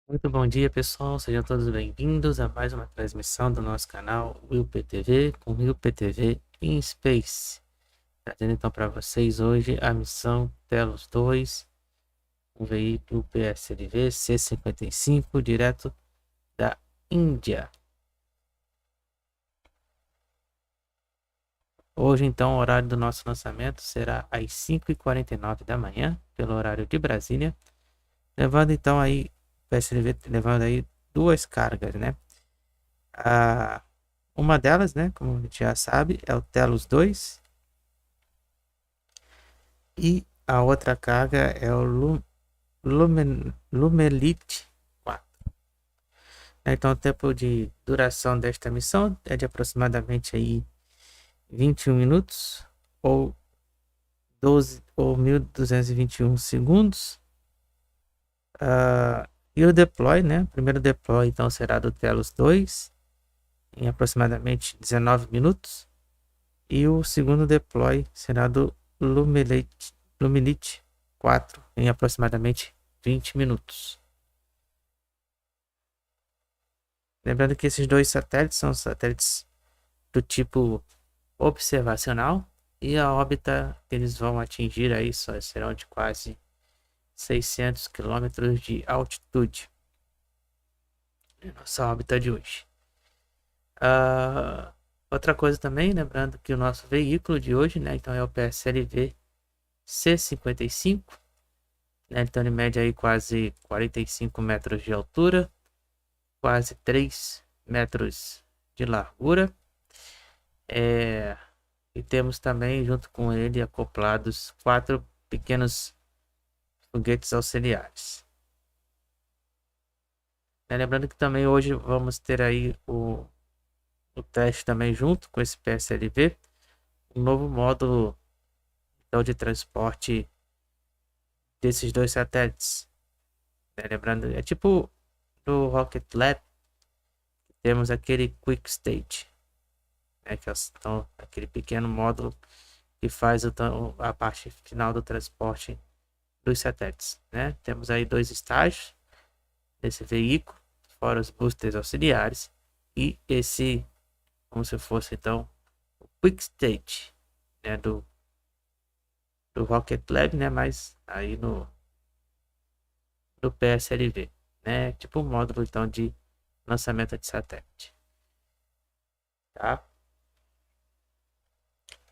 Muito bom dia, pessoal. Sejam todos bem-vindos a mais uma transmissão do nosso canal WillPTV com WillPTV em Space. Trazendo então para vocês hoje a missão TELEOS-2, um veículo PSLV-C55 direto da Índia. Hoje então o horário do nosso lançamento será às 5h49 da manhã, pelo horário de Brasília, levando então aí PSLV levando aí duas cargas, né? Uma delas, né, como a gente já sabe, é o TELEOS-2 e a outra carga é o LUMELITE-4. Então o tempo de duração desta missão é de aproximadamente aí 21 minutos ou 12 ou 1221 segundos. E o deploy, né? O primeiro deploy então será do TELEOS-2 em aproximadamente 19 minutos. E o segundo deploy será do LUMELITE-4 em aproximadamente 20 minutos. Lembrando que esses dois satélites são satélites do tipo observacional e a órbita que eles vão atingir aí só serão de quase 600 km de altitude. Nossa órbita de hoje. Outra coisa também, lembrando que o nosso veículo de hoje, né, então é o PSLV-C55, né, então ele mede aí quase 45 metros de altura, quase 3 metros de largura, e temos também junto com ele acoplados 4 pequenos foguetes auxiliares. Lembrando que também hoje vamos ter aí o teste também junto com esse PSLV, um novo módulo então, de transporte desses dois satélites. Lembrando, é tipo no Rocket Lab, temos aquele Quick Stage, né, que é então, aquele pequeno módulo que faz a parte final do transporte dos satélites. Né? Temos aí dois estágios desse veículo, fora os boosters auxiliares, e esse, como se fosse então o Quick Stage, né, do Rocket Lab, né, mas aí do PSLV, né, tipo um módulo então de lançamento de satélite. Tá?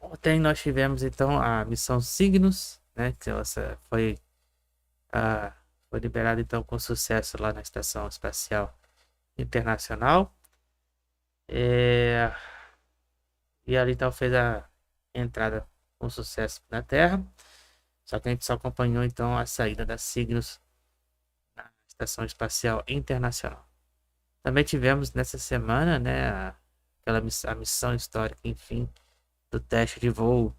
Ontem nós tivemos então a missão Signos, né, que essa foi liberada então com sucesso lá na Estação Espacial Internacional. E ali então fez a entrada com sucesso na Terra. Só que a gente só acompanhou então a saída da Signos na Estação Espacial Internacional. Também tivemos nessa semana, né, a missão histórica, enfim, do teste de voo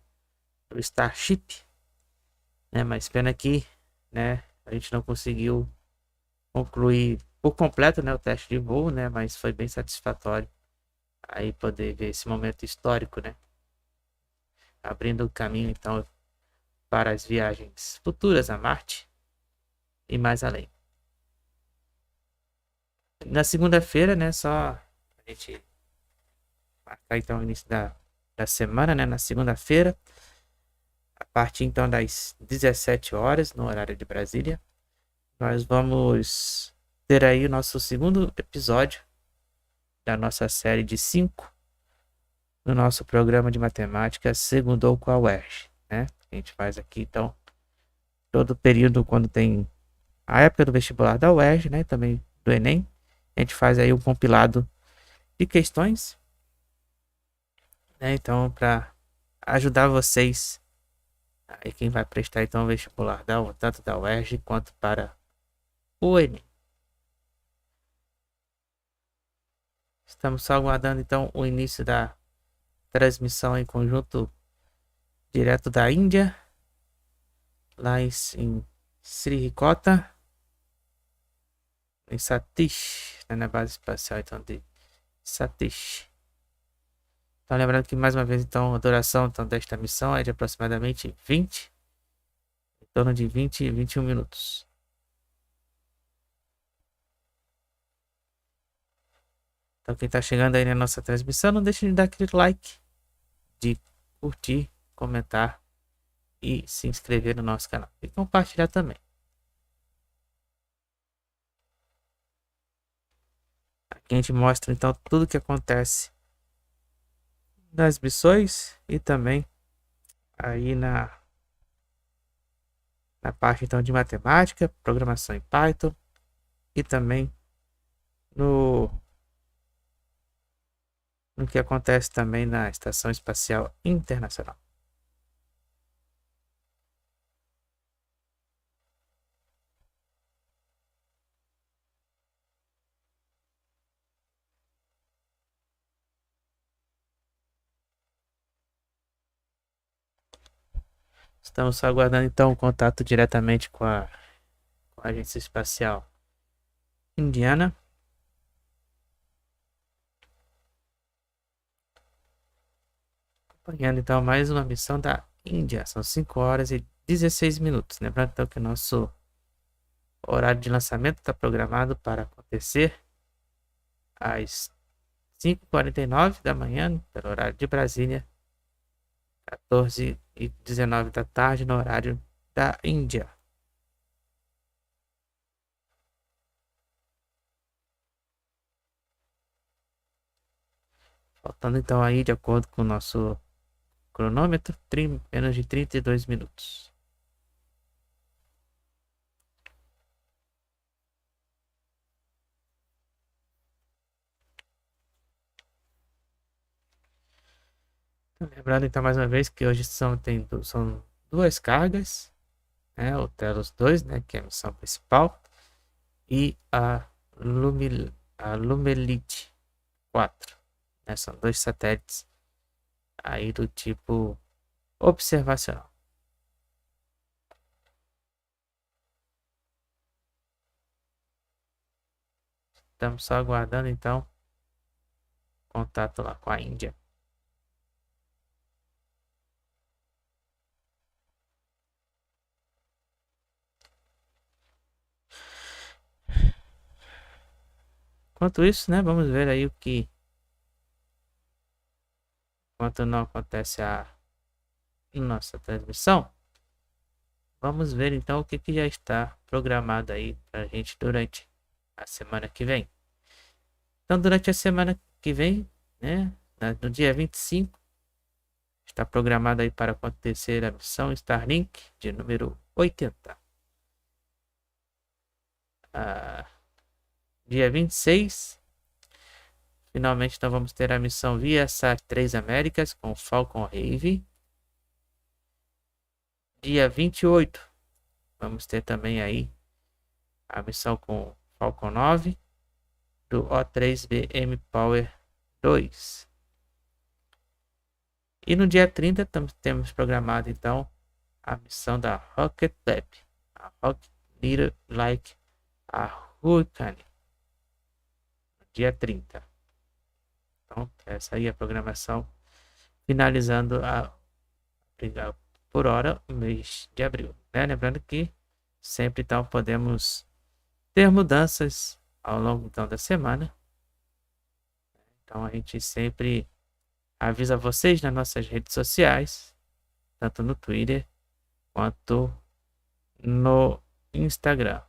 do Starship, né, mas pena que, né, a gente não conseguiu concluir por completo, né, o teste de voo, né, mas foi bem satisfatório aí poder ver esse momento histórico, né, abrindo o caminho então para as viagens futuras a Marte e mais além. Na segunda-feira, né, só a gente marcar então o início da semana, né, na segunda-feira, a partir então das 17 horas, no horário de Brasília, nós vamos ter aí o nosso segundo episódio da nossa série de 5 no nosso programa de matemática Segundou com a UERJ, né? A gente faz aqui então todo o período quando tem a época do vestibular da UERJ, né? Também do Enem, a gente faz aí um compilado de questões, né? Então para ajudar vocês aí quem vai prestar então o vestibular tanto da UERJ quanto para o Enem. Estamos só aguardando então o início da transmissão em conjunto direto da Índia, lá em Sriharikota, em Satish, né, na base espacial então de Satish. Então lembrando que mais uma vez então a duração então, desta missão é de aproximadamente 20, em torno de 20 e 21 minutos. Então quem está chegando aí na nossa transmissão, não deixe de dar aquele like, de curtir, comentar e se inscrever no nosso canal e compartilhar também. Aqui a gente mostra então tudo que acontece nas missões e também aí na parte então de matemática, programação em Python e também no que acontece também na Estação Espacial Internacional. Estamos aguardando então o contato diretamente com a Agência Espacial Indiana. Acompanhando então mais uma missão da Índia. São 5 horas e 16 minutos. Lembrando então que o nosso horário de lançamento está programado para acontecer às 5h49 da manhã, pelo horário de Brasília, 14h19 da tarde, no horário da Índia. Faltando então aí, de acordo com o nosso cronômetro, menos de 32 minutos. Lembrando então mais uma vez que hoje são duas cargas, né? O TELEOS-2, né, que é a missão principal, e a LUMELITE-4, né? São dois satélites aí do tipo observacional. Estamos só aguardando então contato lá com a Índia. Enquanto isso, né, vamos ver aí o que, enquanto não acontece a nossa transmissão, vamos ver então o que já está programado aí para a gente durante a semana que vem. Então, durante a semana que vem, né, no dia 25, está programado aí para acontecer a missão Starlink de número 80. Dia 26, finalmente nós vamos ter a missão Viasat 3 Américas com Falcon Heavy. Dia 28, vamos ter também aí a missão com Falcon 9 do O3B Power 2. E no dia 30 temos programado então a missão da Rocket Lab, a Rocket Leader Like a Hurricane, dia 30. Então essa aí é a programação, finalizando por hora o mês de abril, né? Lembrando que sempre então podemos ter mudanças ao longo então da semana. Então a gente sempre avisa vocês nas nossas redes sociais, tanto no Twitter quanto no Instagram.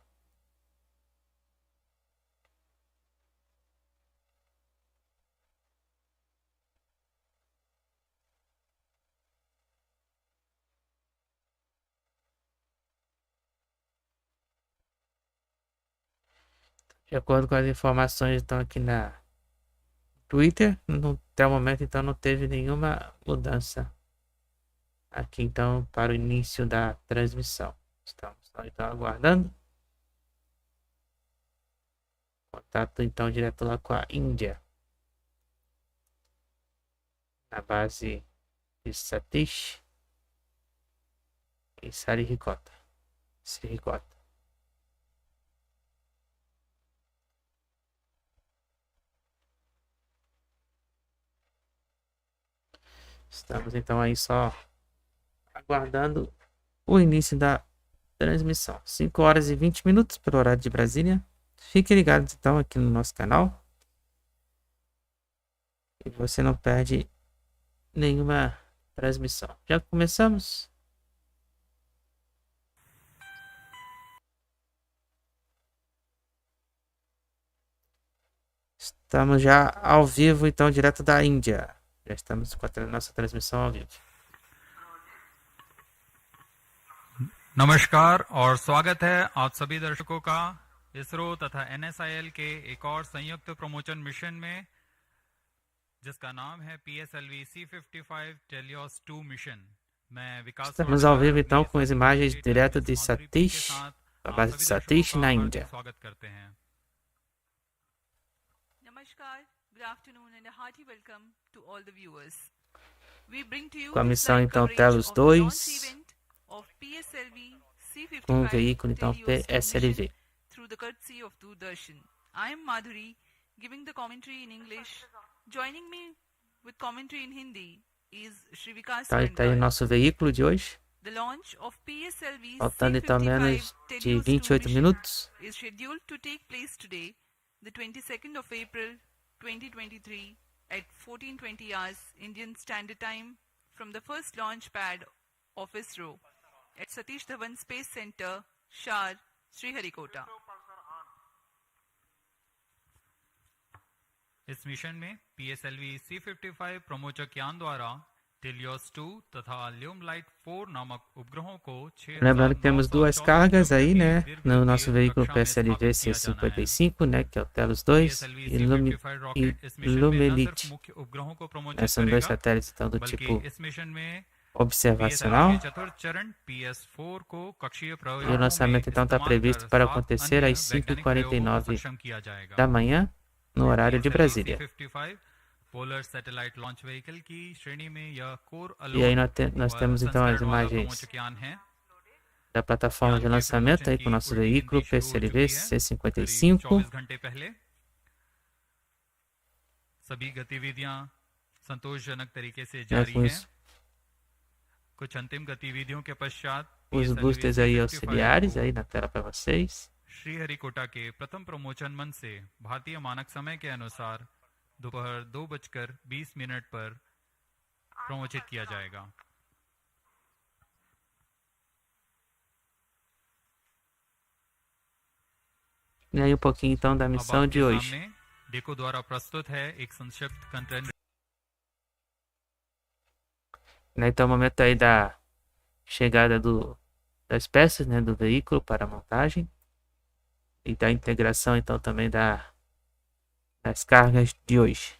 De acordo com as informações estão aqui na Twitter, até o momento então não teve nenhuma mudança aqui então para o início da transmissão. Estamos então aguardando contato então direto lá com a Índia, na base de Satish e Sriharikota. Estamos então aí só aguardando o início da transmissão. 5 horas e 20 minutos pelo horário de Brasília. Fiquem ligados então aqui no nosso canal. e você não perde nenhuma transmissão. Já começamos? Estamos já ao vivo, então, direto da Índia. Já estamos com a nossa transmissão ao vivo. नमस्कार और स्वागत है आप सभी दर्शकों का इसरो तथा NSIL के एक और संयुक्त प्रमोशन मिशन में जिसका नाम है PSLV-C55 TELEOS-2 मिशन। मैं विकास Estamos ao vivo então com as imagens direto de Satish, a base de Satish na Índia. स्वागत करते हैं। Namaskar, good afternoon and a hearty welcome to all the viewers. We bring to you Com a missão live então coverage of the TELEOS-2 launch event of PSLV-C55 com o veículo então TELEOS-2 PSLV. mission through the courtesy of Doordarshan. I am Madhuri, giving the commentary in English. Joining me with commentary in Hindi is Então está aí o nosso veículo de hoje. The launch of PSLV Faltando então menos de 28 minutos. is scheduled to take place today, the 22nd of April 2023 at 14:20 hours Indian Standard Time from the first launch pad of ISRO at Satish Dhawan Space Center, Shar, Sriharikota. इस मिशन में PSLV-C55 प्रमोचक यान द्वारा TELEOS-2 तथा LUMELITE-4 नामक उपग्रहों को Lembrando que temos duas cargas aí, né, no nosso veículo PSLV-C55, né, que é o TELEOS-2 e LUMELITE. São dois satélites então do tipo observacional. E o lançamento então está previsto para acontecer às 5h49 da manhã, no horário de Brasília. E aí nós temos então as imagens da plataforma de lançamento aí com o nosso veículo PSLV-C55. सभी गतिविधियां संतोषजनक तरीके से Né, जारी com हैं। कुछ अंतिम गतिविधियों के पश्चात os boosters aí auxiliares aí na tela para vocês. Sriharikota के प्रथम प्रमोचन मंच से भारतीय मानक समय के अनुसार दोपहर 2:20 पर प्रमोचित किया जाएगा। E aí um pouquinho então da missão de hoje. Deco द्वारा प्रस्तुत है एक संक्षिप्त content. Então o momento aí da chegada das peças, né, do veículo para a montagem e da integração então também das cargas de hoje,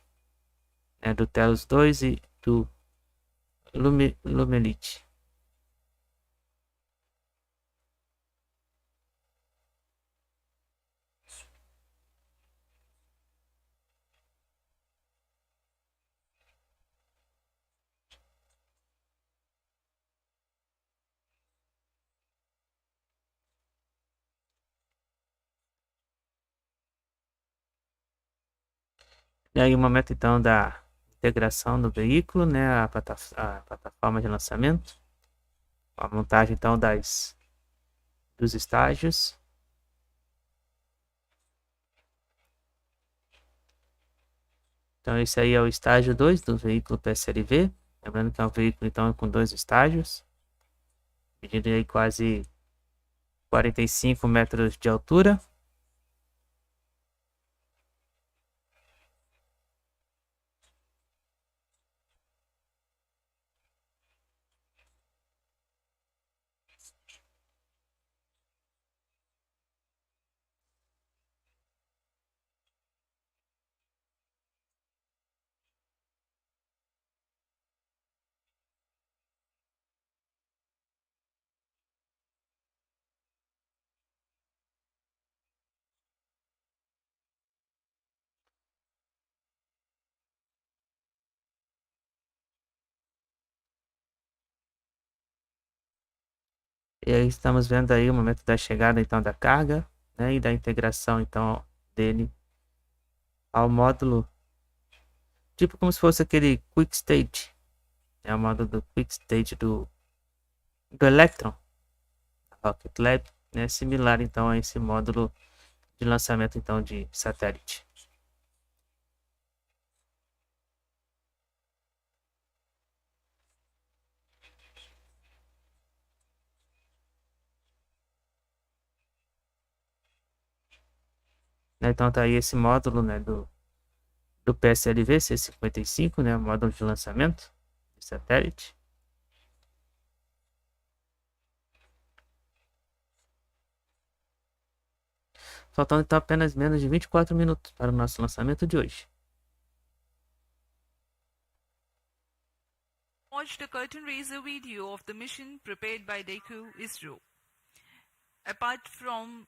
né, do TELEOS-2 e do LUMELITE. E aí o momento então da integração do veículo, né, a plataforma de lançamento, a montagem então dos estágios. Então esse aí é o estágio 2 do veículo PSLV, lembrando que é um veículo então com 2 estágios, medindo aí quase 45 metros de altura. E aí estamos vendo aí o momento da chegada então da carga, né, e da integração então dele ao módulo, tipo como se fosse aquele Quick Stage, é o módulo do Quick Stage do Electron Rocket Lab, né, similar então a esse módulo de lançamento então de satélite. Então tá aí esse módulo, né, do PSLV-C55, né, módulo de lançamento de satélite. Faltando então apenas menos de 24 minutos para o nosso lançamento de hoje. Watched a curtain raiser video of the mission prepared by DECU ISRO. Apart from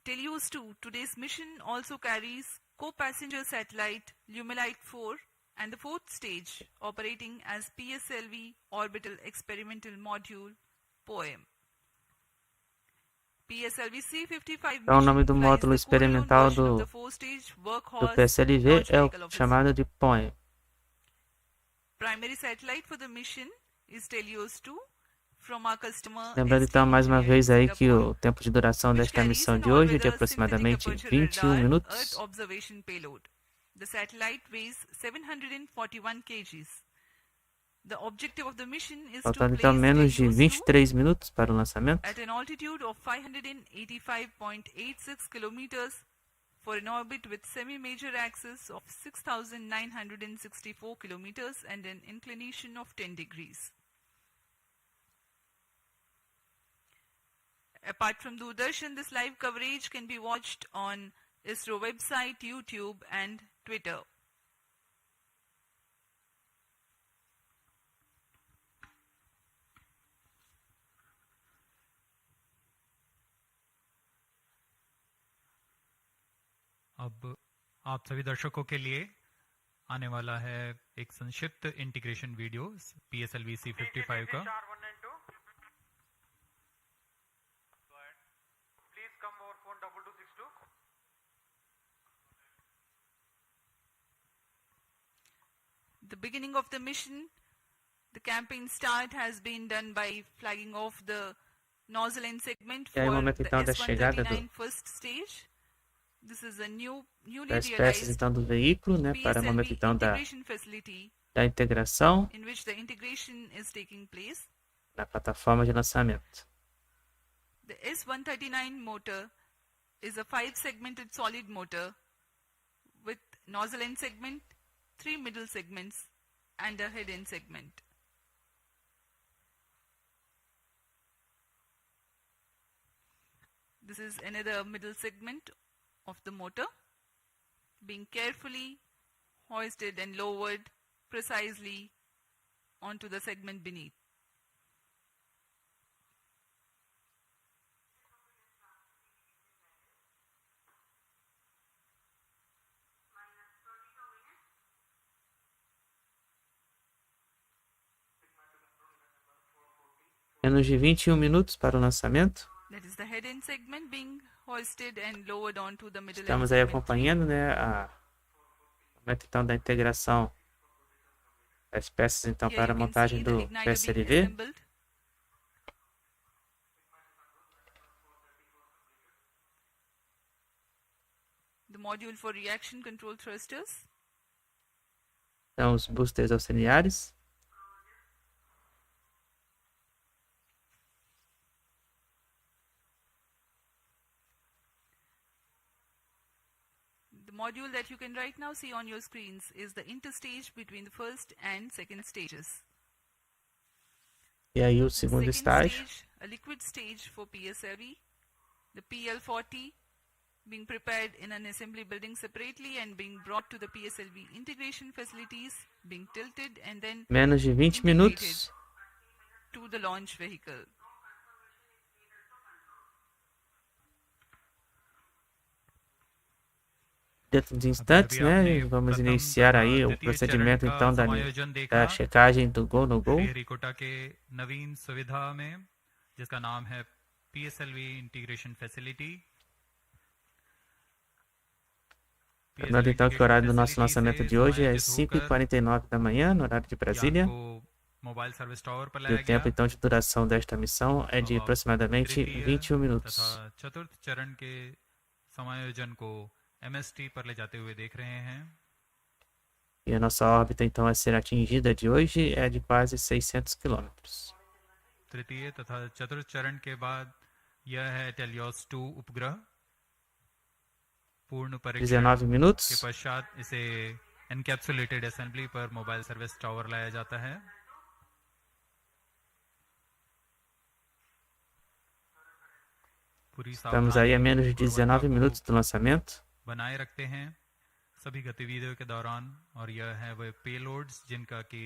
TELEOS-2, today's mission also carries co-passenger satellite LUMELITE-4 and the fourth stage operating as PSLV Orbital Experimental Module Apoie. PSLV-C55 Então o nome do módulo experimental do PSLV é o chamado de Apoie. Primary satellite for the mission is TELEOS-2 from our customer. Lembrando então mais uma vez aí que o tempo de duração desta missão de hoje é de aproximadamente 21 minutos. The satellite weighs 741 kgs. The objective of the mission is to Faltando então place menos de TELEOS-2 23 minutos para o lançamento. at an altitude of 585.86 kilometers for an orbit with semi-major axis of 6,964 kilometers and an inclination of 10 degrees. Apart from Doordarshan, this live coverage can be watched on ISRO website, YouTube and Twitter. अब आप सभी दर्शकों के लिए आने वाला है एक संक्षिप्त इंटीग्रेशन वीडियो PSLV-C55 का। The beginning of the mission, the campaign start has been done by flagging off the nozzle end segment E aí, for o momento então the da chegada S139 first stage. This is a newly das peças realized então do veículo, né, para o momento PSLV então integration facility da integração in which the integration is taking place. na plataforma de lançamento. The S139 motor is a 5-segmented solid motor with nozzle end segment, 3 middle segments and a head end segment. This is another middle segment of the motor being carefully hoisted and lowered precisely onto the segment beneath. Menos de 21 minutos para o lançamento. That is the head end segment being hoisted and lowered onto the middle end Estamos aí segment. acompanhando, né, o momento então da integração das peças então Here para a you can montagem see the do igniter being PSLV. assembled. The module for reaction control thrusters. Então os boosters auxiliares. The module that you can right now see on your screens is the interstage between the first and second stages. E aí o The segundo second estágio. stage, a liquid stage for PSLV, the PL40 being prepared in an assembly building separately and being brought to the PSLV integration facilities, being tilted and then Menos de 20 minutos. to the launch vehicle. Dentro de instantes, né, vamos iniciar aí o procedimento então da checagem do Go no Go. Sriharikota के नवीन सुविधा में जिसका नाम है PSLV integration facility. Lembrando então que o horário do nosso lançamento de hoje é às 5h49 da manhã, no horário de Brasília. Mobile service tower पर E लाया o tempo गया então de duração desta missão é de aproximadamente 21 minutos. तथा चतुर्थ चरण के समायोजन को MST पर ले जाते हुए देख रहे हैं। E a nossa órbita então a ser atingida de hoje é de quase 600 quilômetros. तृतीय तथा चतुर्थ चरण के बाद यह है टेलियोस 2 उपग्रह। पूर्ण परीक्षण 19 के minutos. पश्चात इसे एनकैप्सुलेटेड असेंबली पर मोबाइल सर्विस टावर लाया जाता है। पूरी Estamos aí a सावधानी menos de गुणवत्ता 19 को minutos do lançamento. बनाए रखते हैं सभी गतिविधियों के दौरान, और यह है वह पेलोड्स जिनका कि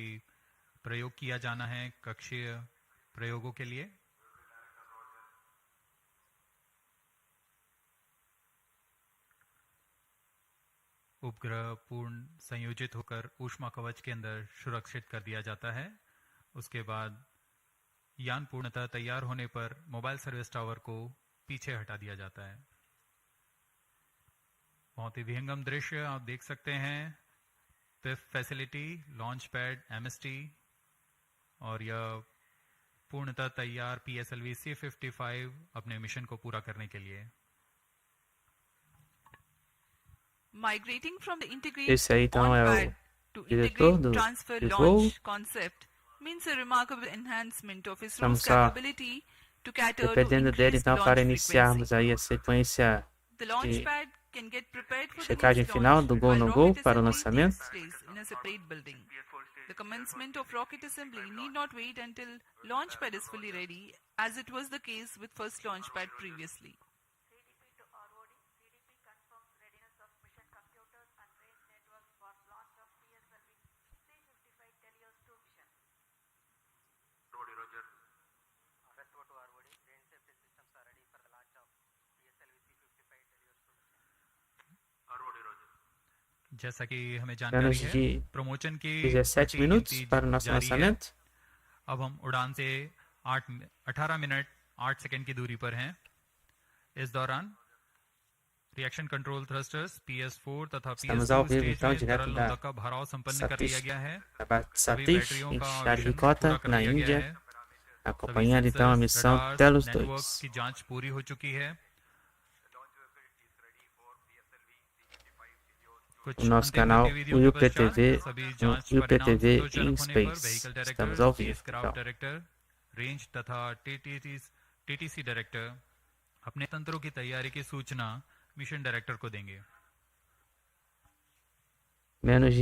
प्रयोग किया जाना है कक्षीय प्रयोगों के लिए। उपग्रह पूर्ण संयोजित होकर ऊष्मा कवच के अंदर सुरक्षित कर दिया जाता है। उसके बाद यान पूर्णतः तैयार होने पर मोबाइल सर्विस टावर को पीछे हटा दिया जाता है। बहुत ही विहंगम दृश्य आप देख सकते हैं। PIFF facility, launch pad, MST, और यह पूर्णतः तैयार PSLV-C55 अपने मिशन को पूरा करने के लिए। Migrating from the integrated Esse aí então é on-pad o to diretor integrate transfer do voo. launch concept means a remarkable enhancement of ISRO's Estamos só capability to cater to dependendo dele increased então para launch iniciarmos frequency. aí a sequência The launch de pad can get prepared for the checagem next final launch, do Go while No Go rocket para o assembly lançamento. takes place in a separate building. The commencement of rocket assembly need not wait until launch pad is fully ready, as it was the case with first launch pad previously. CDP to ROD. CDP confirms readiness of mission computers and range networks for launch of PSLV-C55 TELEOS-2 mission. Roger, Roger. Resto to ROD. Range safety systems are ready for the launch of PSLV-C55 TELEOS-2 mission. Roger, Roger. जैसा कि हमें menos जानकारी है, de promotion की 17 minutos para o nosso जारी है। lançamento. अब हम उड़ान से 18 मिनट 8 सेकंड की दूरी पर हैं। इस दौरान रिएक्शन कंट्रोल थ्रस्टर्स PS4 तथा Estamos ao PS2 vivo stage então में direto तरल da नोदक का भराव संपन्न कर लिया Satish, गया है। da base de सभी Satish, बैटरियों em का Sriharikota, पूरा कर na लिया गया Índia, है। acompanhando então a missão radars, TELEOS-2. Network की जांच पूरी हो चुकी है। कुछ O nosso अंतिम canal गतिविधियों के पश्चात WillPTV, सभी no जांच परिणाम WillPTV संतोषजनक in होने पर Space. Vehicle Estamos director, ao vivo. Spacecraft Então, director, range तथा TTC डायरेक्टर अपने तंत्रों की तैयारी की सूचना मिशन डायरेक्टर को देंगे। menos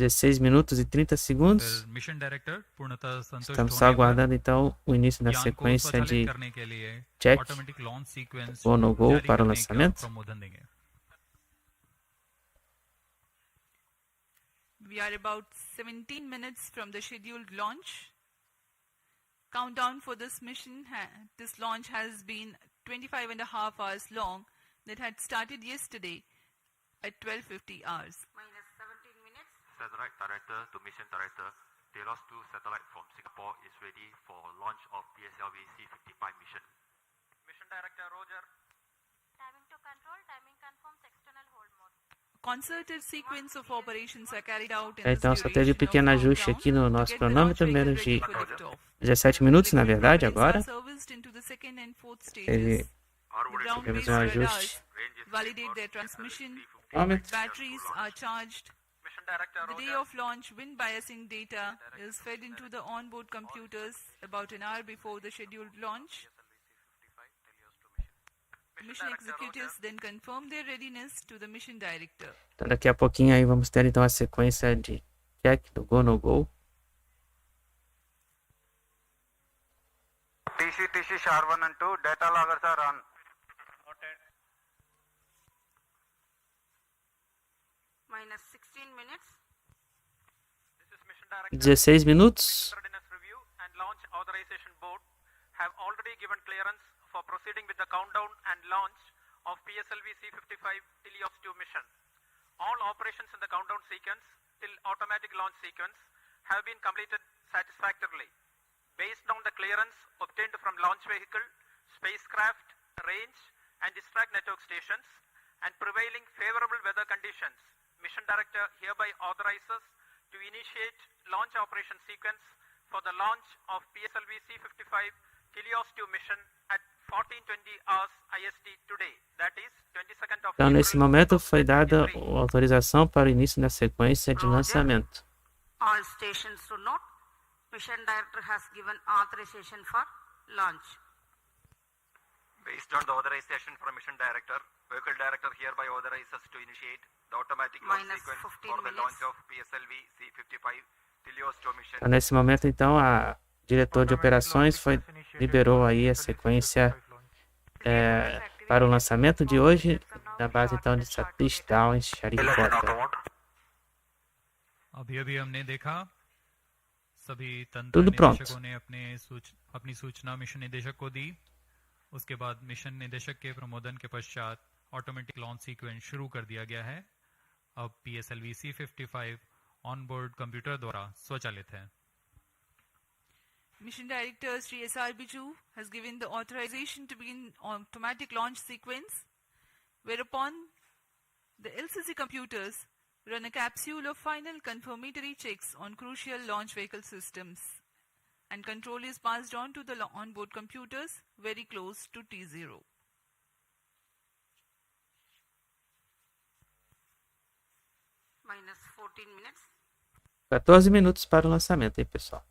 de 16 minutos e 30 segundos. फिर मिशन डायरेक्टर पूर्णतः संतुष्ट Estamos só होने पर aguardando então o início da यान को sequência स्वचालित de करने के लिए check automatic launch sequence Go No Go जारी para o करने का lançamento. प्रमोदन देंगे। We are about 17 minutes from the scheduled launch. Countdown for this mission, this launch has been 25 and a half hours long. That had started yesterday at 12:50 hours. Minus 17 minutes. Satellite Director to Mission Director. TELEOS-2 satellite from Singapore is ready for launch of PSLV-C55 mission. Mission Director Roger. Timing to control. Timing confirms external hold mode. Concerted sequence of operations are carried out in Então this só teve duration of pequeno ajuste countdown aqui no to nosso get the launch cronômetro, vehicle menos ready de for liftoff. 17 minutos na Liquid verdade propellants agora. are serviced into the second and fourth Teve stages. ROD tivemos Ground-based um radars ajuste. validate their transmission. Cronômetro. Batteries are charged. Mission Director The day of launch, wind biasing data is fed into the onboard computers about an hour before the scheduled launch. The mission executives then confirm their readiness to the mission director. Então daqui a pouquinho aí vamos ter então a sequência de check do Go No Go. TC Shar 1 and 2 data loggers are on. Noted. Minus 16 minutes. This is Mission Director. 16 minutos. Readiness Review and Launch Authorization Board have already given clearance for proceeding with the countdown and launch of PSLV-C55 TELEOS-2 mission. All operations in the countdown sequence till automatic launch sequence have been completed satisfactorily. Based on the clearance obtained from launch vehicle, spacecraft, range and distract network stations and prevailing favorable weather conditions, Mission Director hereby authorizes to initiate launch operation sequence for the launch of PSLV-C55 TELEOS-2 mission at 14:20 hours IST today, that is 22nd of Então April nesse momento foi dada 2023. a autorização para o início da sequência de lançamento. All stations to note, Mission Director has given authorization for launch. Based on the authorization from Mission Director, Vehicle Director hereby authorizes us to initiate the automatic launch Minus sequence 15 for the launch minutes. of PSLV-C55 TELEOS-2 mission. Então, nesse momento, então, a diretor de operações liberou aí a sequência para o lançamento de hoje da base então de Satish, Dhawan, Sriharikota. अभी हमने देखा सभी तंत्र Tudo pronto. निदेशकों ने अपनी सूचना मिशन निदेशक को दी। उसके बाद मिशन निदेशक के प्रमोदन के पश्चात ऑटोमेटिक लॉन्च सीक्वेंस शुरू कर दिया गया है। अब PSLV-C55 ऑनबोर्ड कंप्यूटर द्वारा स्वचालित है। Mission Director Sri SRB2 has given the authorization to begin automatic launch sequence, whereupon the LCC computers run a capsule of final confirmatory checks on crucial launch vehicle systems, and control is passed on to the onboard computers very close to T0. Minus 14 minutes. 14 minutos para o lançamento aí, pessoal.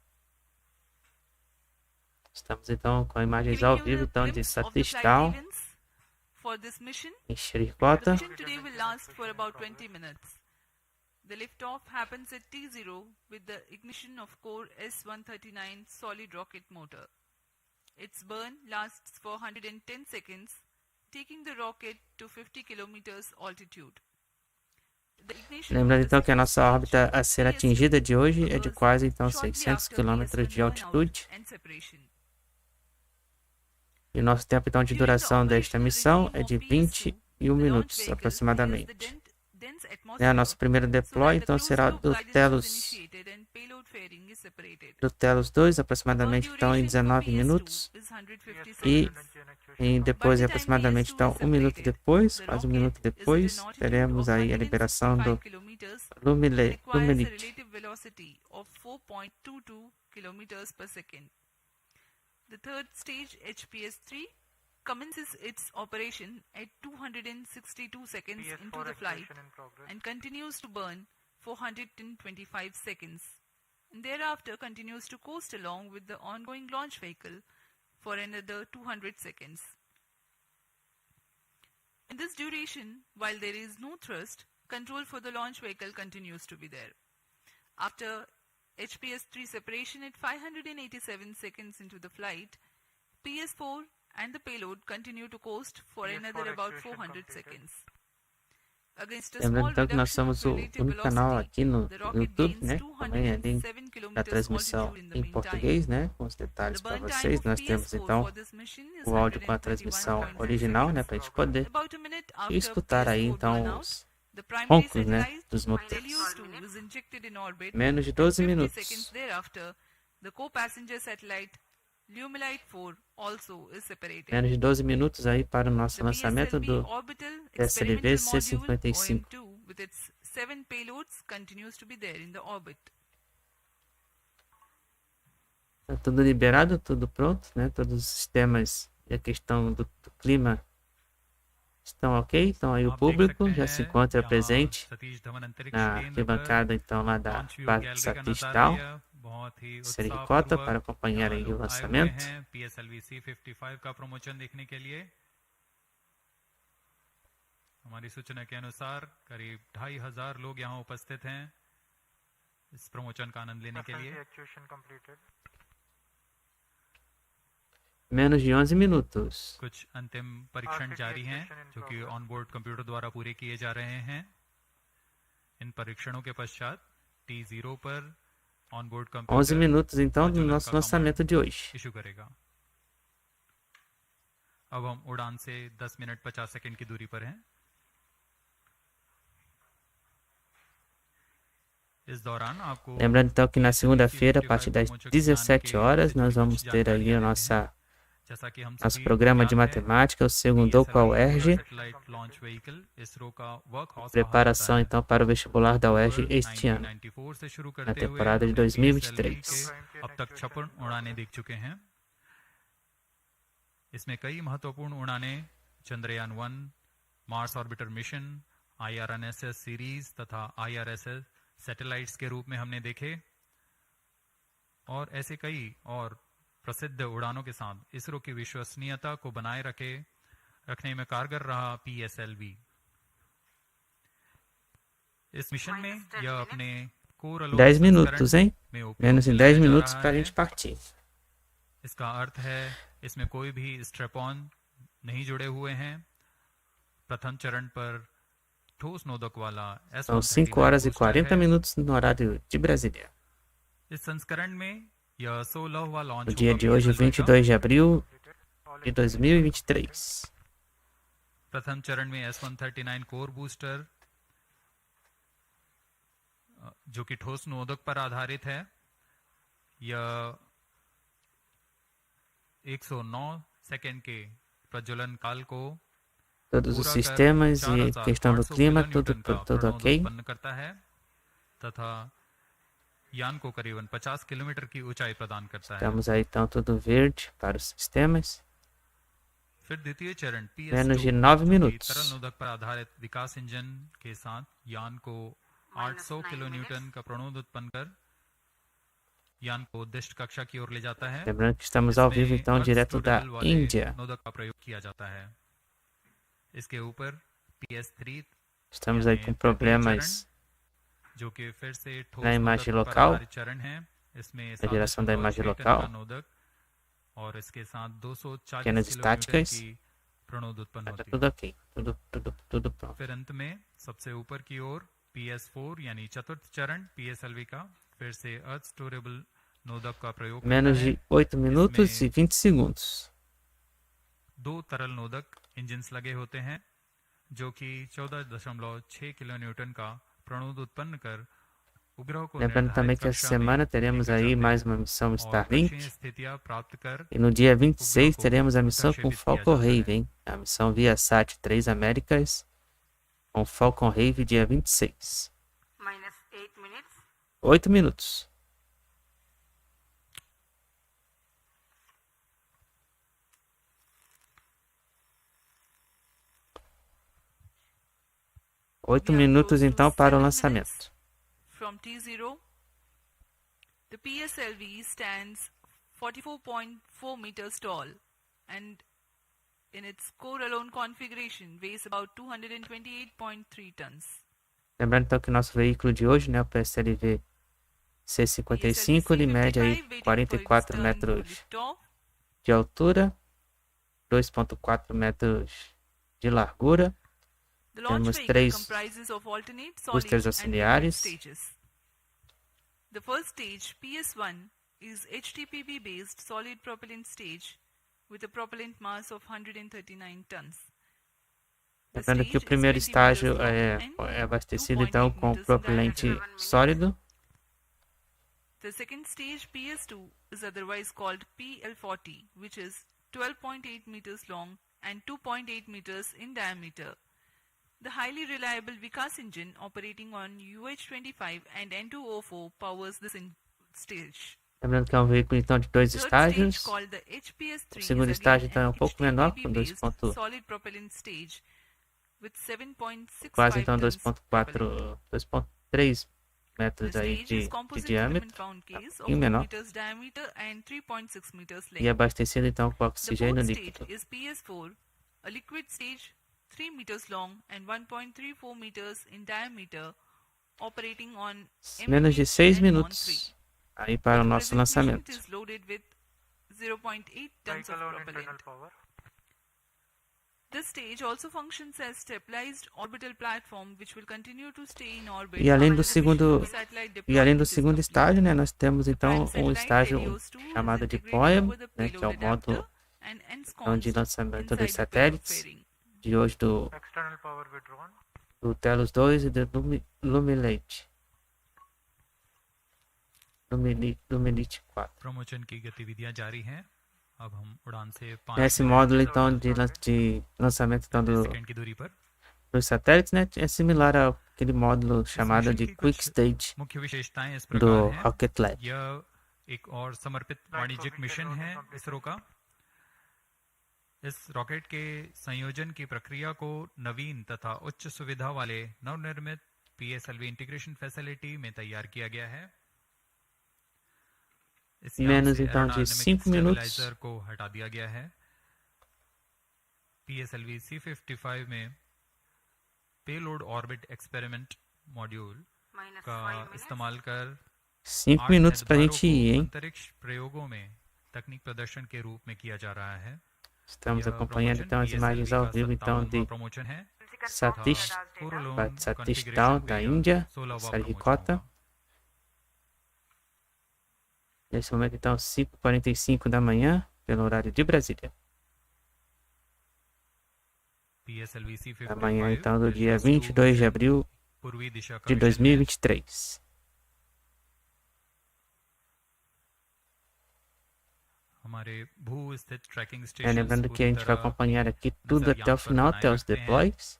Estamos então com imagens ao vivo então de Satish, Dhawan For this mission, em the Sriharikota. mission today will last for about 20 minutes. The liftoff happens at T0 with the ignition of core S139 solid rocket motor. Its burn lasts for 110 seconds, taking the rocket to 50 kilometers altitude. The ignition Lembrando of the então que a second nossa órbita stage a ser PSLV atingida de hoje é de occurs quase então shortly 600 after km PSLV de altitude. burnout and separation. E o nosso tempo então de duração desta missão é de 21 minutos aproximadamente. A nosso primeiro deploy então será do TELEOS-2 aproximadamente então em 19 minutos e depois aproximadamente então 1 minuto depois, quase 1 minuto depois, teremos aí a liberação do LUMELITE. The third stage, HPS-3, commences its operation at 262 seconds into the flight and continues to burn for 125 seconds. And thereafter continues to coast along with the ongoing launch vehicle for another 200 seconds. In this duration, while there is no thrust, control for the launch vehicle continues to be there. After HPS-3 separation at 587 seconds into the flight, PS-4 and the payload continue to coast for another about 400 seconds. Against a small Lembrando então que nós reduction of somos o relative único canal velocity, aqui no the rocket YouTube, gains né? Também é link 207 da kilometers transmissão altitude in the em meantime. português, né? Com os The detalhes para burn time vocês. of Nós temos PS4 então for this mission is o áudio com a transmissão 121.6 original, né? seconds. Para a gente poder About a minute after escutar aí PS4 então burnout, os the primary roncos, né? satellite Dos motores. TELEOS-2 is injected in orbit. Menos de 12 50 minutos. seconds thereafter, the co-passenger satellite LUMELITE-4 also is separated. Menos de 12 minutos aí para o nosso The lançamento PSLV do orbital experimental module PSLV-C55. OM2 with its 7 payloads continues to be there in the orbit. Tá tudo liberado, tudo pronto, né? Todos os sistemas e a questão do clima estão ok. Então aí o público já se encontra presente na arquibancada então lá da base de Satish, Dhawan, Sriharikota, para acompanhar aí o lançamento. PSLV-C55 का प्रमोशन देखने के लिए हमारी सूचना के अनुसार करीब 2500 लोग यहाँ उपस्थित हैं इस प्रमोशन का आनंद लेने के लिए। Menos de 11 minutos. कुछ अंतिम परीक्षण जारी हैं जो कि ऑनबोर्ड कंप्यूटर द्वारा पूरे किए जा रहे हैं। इन परीक्षणों के पश्चात T0 पर ऑनबोर्ड 11 computer minutos então do nosso lançamento de hoje. Issue करेगा। अब हम उड़ान से 10 मिनट 50 सेकंड की दूरी पर हैं। इस दौरान आपको Lembrando então que na segunda-feira, a partir das 17 horas, nós vamos ter aí o nosso programa de matemática, o segundo com a UERJ. Preparação então para o vestibular da UERJ este ano, na temporada de 2023. अब तक 56 उड़ानें देख चुके हैं। इसमें कई महत्वपूर्ण उड़ानें चंद्रयान 1, Mars orbiter mission, IRNSS series तथा IRSS सैटेलाइट्स के रूप में हमने देखे और ऐसे कई और प्रसिद्ध उड़ानों के साथ इसरो की विश्वसनीयता को बनाए रखने में कारगर रहा PSLV। इस मिशन में यह अपने कोर अलोन 10 minutos, hein? में उपयोग Menos em में लाया 10 जा minutos रहा pra है। gente partir. इसका अर्थ है इसमें कोई भी स्ट्रैप-ऑन नहीं जुड़े हुए हैं। प्रथम चरण पर ठोस नोदक वाला São 5 horas e 40 minutos no horário de Brasília. इस संस्करण में यह 16वां लॉन्च No dia होगा de hoje, PSLV का। 22 de abril de 2023. प्रथम चरण में S139 कोर बूस्टर जो कि ठोस नोदक पर आधारित है, यह 109 सेकंड के प्रज्वलन काल को Todos os पूरा कर sistemas e 4800 questão do clima, tudo, kilonewton का tudo प्रणोद ok. उत्पन्न करता है तथा यान को करीबन 50 किलोमीटर की ऊंचाई प्रदान करता है। Estamos aí então tudo verde para os sistemas. फिर द्वितीय चरण Menos de PS2 9 जो कि minutos. तरल नोदक पर आधारित विकास इंजन के साथ यान को 800 किलोन्यूटन का प्रणोद उत्पन्न कर यान को उद्दिष्ट कक्षा की ओर ले जाता है। Lembrando que estamos ao vivo इसमें então अर्थ direto da स्ट्रूडल वाले Índia. नोदक का प्रयोग किया जाता है। इसके ऊपर PS3 Estamos aí com problemas जो कि फिर से ठोस na नोदक imagem पर local, आधारित चरण है। इसमें a geração da imagem 7.6 ton local. का नोदक और इसके साथ 240 Pequenas किलोमीटर estáticas. की प्रणोद उत्पन्न Tá होती है। tudo ok, tudo pronto. फिर अंत में सबसे ऊपर की ओर PS4 यानी चतुर्थ चरण PSLV का फिर से अर्थ स्टोरेबल नोदक का प्रयोग Menos करता है। de 8 minutos e 20 segundos. दो तरल नोदक इंजिन्स लगे होते हैं जो कि 14.6 किलोन्यूटन का प्रणोद उत्पन्न कर उपग्रह को Lembrando também que essa semana teremos aí mais uma missão Starlink. स्थितियां प्राप्त कर E no dia 26 teremos a missão com Falcon Heavy, hein? A missão via Sat 3 Américas com Falcon Heavy dia 26. minus 8 minutes. 8 minutos. Oito minutos então para o lançamento. From T0, the PSLV stands 44.4 meters tall and in its core alone configuration weighs about 228.3 tons. Lembrando então que o nosso veículo de hoje, né, o PSLV-C55, ele mede aí 44 metros de altura, 2,4 metros de largura. The launch Temos vehicle 3 comprises of alternate, solid, boosters and liquid auxiliares. stages. The first stage, PS1, is HTPB-based solid propellant stage with a propellant mass of 139 tons. The Lembrando que o stage is primeiro 20 estágio meters long é and abastecido 2.8 então com meters in propelente diameter. sólido. The second stage, PS2, is otherwise called PL40, which is 12.8 meters long and 2.8 meters in diameter. The highly reliable Vikas engine operating on UH-25 and N2O4 powers this stage. Lembrando que é um veículo então de dois Third estágios. stage, called the HPS3, O segundo is estágio again então é um an pouco menor, com HTPB-based solid propellant stage with 7.65 quase então tons propellant. 2,3 metros The aí stage is de composite diâmetro, filament case of pouquinho 2 menor, meters diameter and 3.6 meters e length. abastecido então com The oxigênio fourth líquido. stage is PS4, a liquid stage 3 meters long and 1.34 meters in diameter, operating on Menos de 6 MH and minutos aí para o At nosso present, mission lançamento. is loaded with 0.8 tons of propellant. This stage also functions as stabilized orbital platform, which will continue to stay in orbit. E além do until the segundo mission satellite E além do deployment is segundo complete. estágio, né, nós temos então Prime um satellite estágio TELEOS-2 chamado is de integrated Apoie, over the né, que é o payload modo adapter and então, de ensconced lançamento inside dos the payload satélites fairing. de hoje do External power withdrawn. TELEOS-2 e do LUMELITE-4. Promotion की गतिविधियां जारी हैं। अब हम उड़ान से 5 Esse módulo então de lançamento então second की दूरी पर dos satélites, né, é similar àquele módulo chamado de Quick Stage मुख्य विशेषताएं इस do प्रकार हैं। Rocket Lab. यह एक और समर्पित वाणिज्यिक मिशन है इसरो का। इस रॉकेट के संयोजन की प्रक्रिया को नवीन तथा उच्च सुविधा वाले नवनिर्मित PSLV इंटीग्रेशन फैसिलिटी में तैयार किया गया है। इस यान menos से então de aerodynamic 5 minutos. stabilizer को हटा दिया गया है। PSLV-C55 में payload orbit experiment module minus का 5 minutes. इस्तेमाल कर 5 minutos pra gente ir, hein? अंतरिक्ष प्रयोगों में तकनीक प्रदर्शन के रूप में किया जा रहा है। Estamos यह acompanhando promotion então as imagens PSLV ao का vivo então 57वां de प्रमोशन है Satish, पूर्ण Satish configuration Dhawan पे da यह Índia, 16वां Sriharikota. प्रमोशन होगा। Nesse momento então 5h45 da manhã, pelo horário de Brasília. PSLV-C55 Da manhã então do dia TELEOS-2 22 de mission abril पूर्वी दिशा का de मिशन है। 2023. हमारे भू स्थित tracking station Lembrando que a gente vai acompanhar aqui tudo até o final, até os deploys.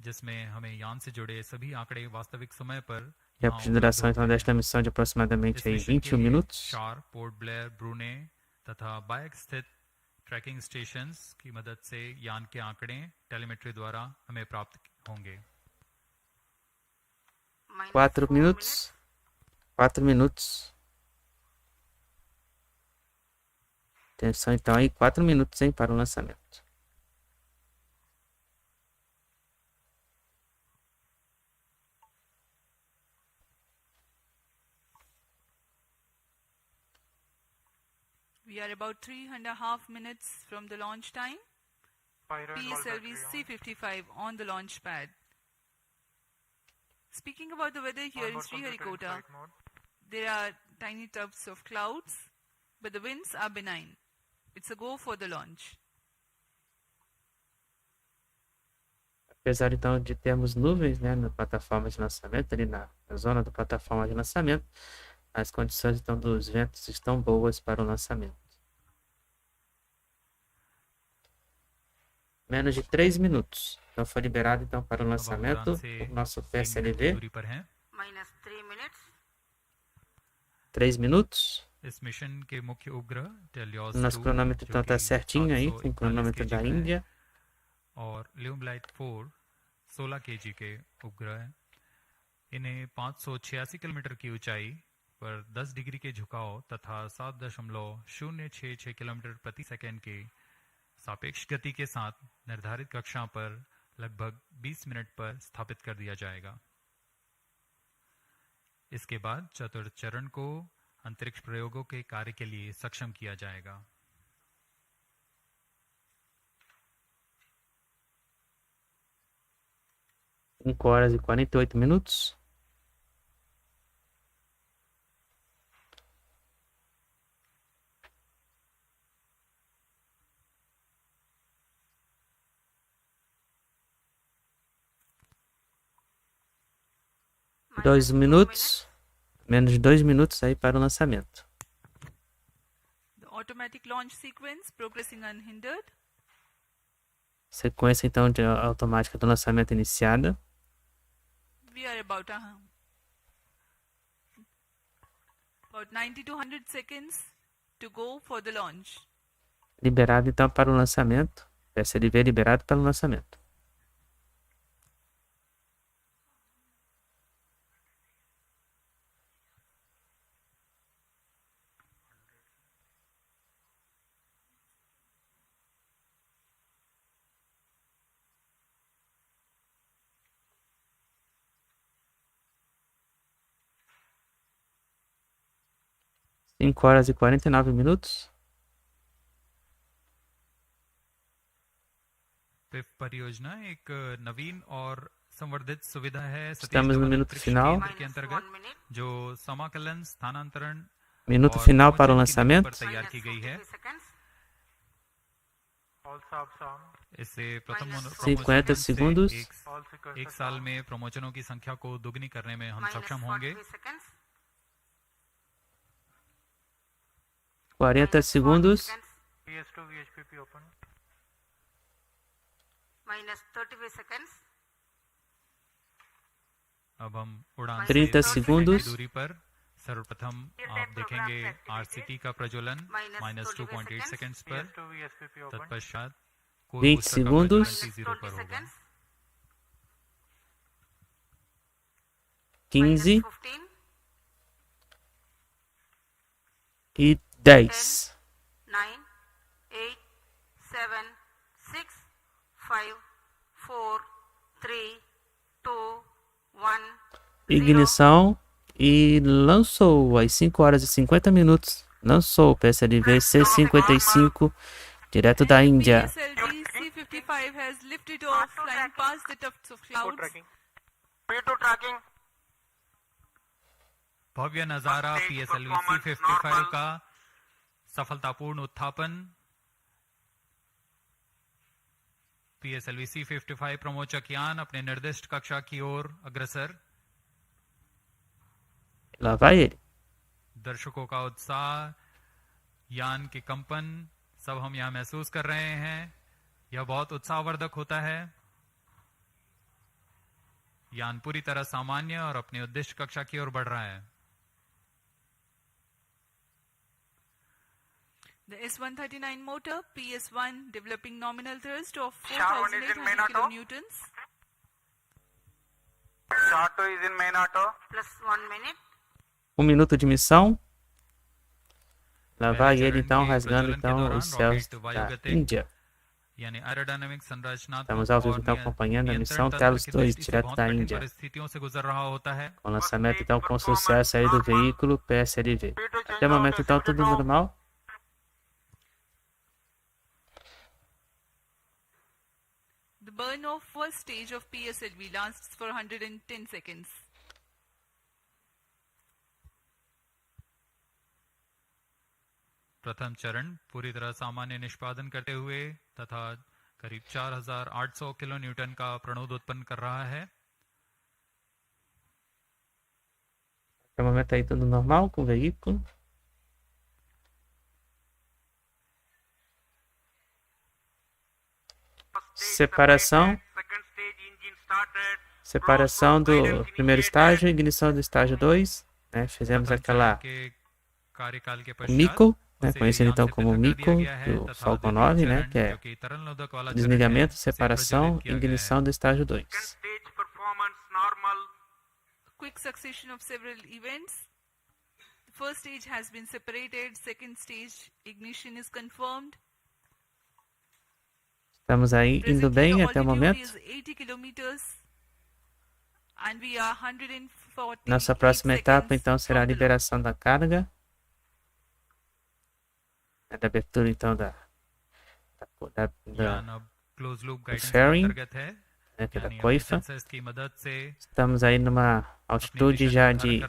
जिसमें हमें यान से जुड़े सभी आंकड़े वास्तविक समय पर E a duração então desta missão de aproximadamente aí 21 minutos. शार, पोर्ट ब्लेयर, ब्रूने तथा बायक स्थित ट्रैकिंग स्टेशंस की मदद से यान के आंकड़े टेलीमेट्री द्वारा हमें प्राप्त होंगे। Minus 4 4 minutos. 4 minutos. Atenção então aí, 4 minutos, hein, para o lançamento. We are about 3.5 minutes from the launch time. PSLV-C55 on the launch pad. Speaking about the weather here in Sriharikota, there are tiny tufts of clouds, but the winds are benign. It's a go for the launch. Apesar então de termos nuvens, né, na plataforma de lançamento, ali na zona da plataforma de lançamento, as condições então dos ventos estão boas para o lançamento. Menos de 3 minutos. Então foi liberado então para o lançamento o nosso PSLV. minus 3 minutes. 3 minutos. इस मिशन के मुख्य उपग्रह TELEOS-2 O nosso cronômetro então está certinho aí, com o cronômetro da Índia. और LUMELITE-4 16 kg के उपग्रह हैं। इन्हें 586 किलोमीटर की ऊंचाई पर 10 डिग्री के झुकाव तथा 7.066 किलोमीटर प्रति सेकंड के सापेक्ष गति के साथ निर्धारित कक्षा पर लगभग 20 मिनट पर स्थापित कर दिया जाएगा। इसके बाद चतुर्थ चरण को अंतरिक्ष प्रयोगों के कार्य के लिए सक्षम किया जाएगा। Cinco horas e 48 minutos. Dois minutos. Menos de 2 minutos aí para o lançamento. The automatic launch sequence progressing unhindered. Sequência então de automática do lançamento iniciada. We are about 90 to 100 seconds to go for the launch. Liberado então para o lançamento. PSLV liberado para o lançamento. Cinco horas e 49 minutos. PIF परियोजना एक नवीन और संवर्धित सुविधा है Estamos no minuto final. के अंतर्गत जो समाकलन स्थानांतरण Minuto final para o lançamento. तैयार की गई है। इससे प्रथम 50 segundos. एक साल में प्रमोशनों की संख्या को दुगनी करने में हम सक्षम होंगे। 40 segundos. PS2 VHPP open. minus 35 seconds. अब हम उड़ान 30 से segundos. दूरी पर सर्वप्रथम आप देखेंगे RCT का प्रज्वलन -2.8 सेकंड्स पर। PS2 VHPP open. तत्पश्चात 20 segundos. 0 पर होगा। 15. 15. 10. 9, 8, 7, 6, 5, 4, 3, 2, 1. Ignição e lançou às 5 horas e 50 minutos. Lançou o PSLV-C55 direto da Índia. PSLV-C55 has lifted off, flying past the tufts of clouds. P2 tracking. भव्य नजारा PSLV-C55 का सफलतापूर्ण उत्थापन। PSLV-C55 प्रमोचक यान अपने निर्दिष्ट कक्षा की ओर अग्रसर। Lá vai ele. दर्शकों का उत्साह, यान के कंपन सब हम यहाँ महसूस कर रहे हैं। यह बहुत उत्साहवर्धक होता है। यान पूरी तरह सामान्य और अपनी उद्दिष्ट कक्षा की ओर बढ़ रहा है। The S-139 motor, PS-1, developing nominal thrust of Sharp 1 is in main 4,800 auto. kilonewtons. Short 2 is in main auto. Plus 1 minute. 1 minuto de missão. Lá vai ele então rasgando então os céus da Índia. यानी एरोडायनामिक संरचनात्मक Estamos ao vivo então acompanhando a missão TELEOS-2 direto da Índia. परिस्थितियों से गुजर रहा होता है। Com lançamento então com sucesso aí do veículo PSLV. Até o momento então tudo normal. The burn-off first stage of PSLV lasts for 110 seconds. प्रथम चरण पूरी तरह सामान्य निष्पादन करते हुए तथा करीब 4800 किलो न्यूटन का प्रणोद उत्पन्न कर रहा है। Até o momento aí tudo normal com o veículo. Separação. Separação do primeiro estágio, ignição do estágio 2. Né? Fizemos aquela mico, né? Conhecido então como mico do Falcon 9, né? Que é desligamento, separação, ignição do estágio 2. Quick succession of several events. The first stage has been separated. Second stage ignition is confirmed. Estamos aí indo bem até o momento. Nossa próxima etapa então será a liberação da carga. Da abertura então da fairing, né, que é da coifa. Estamos aí numa altitude já de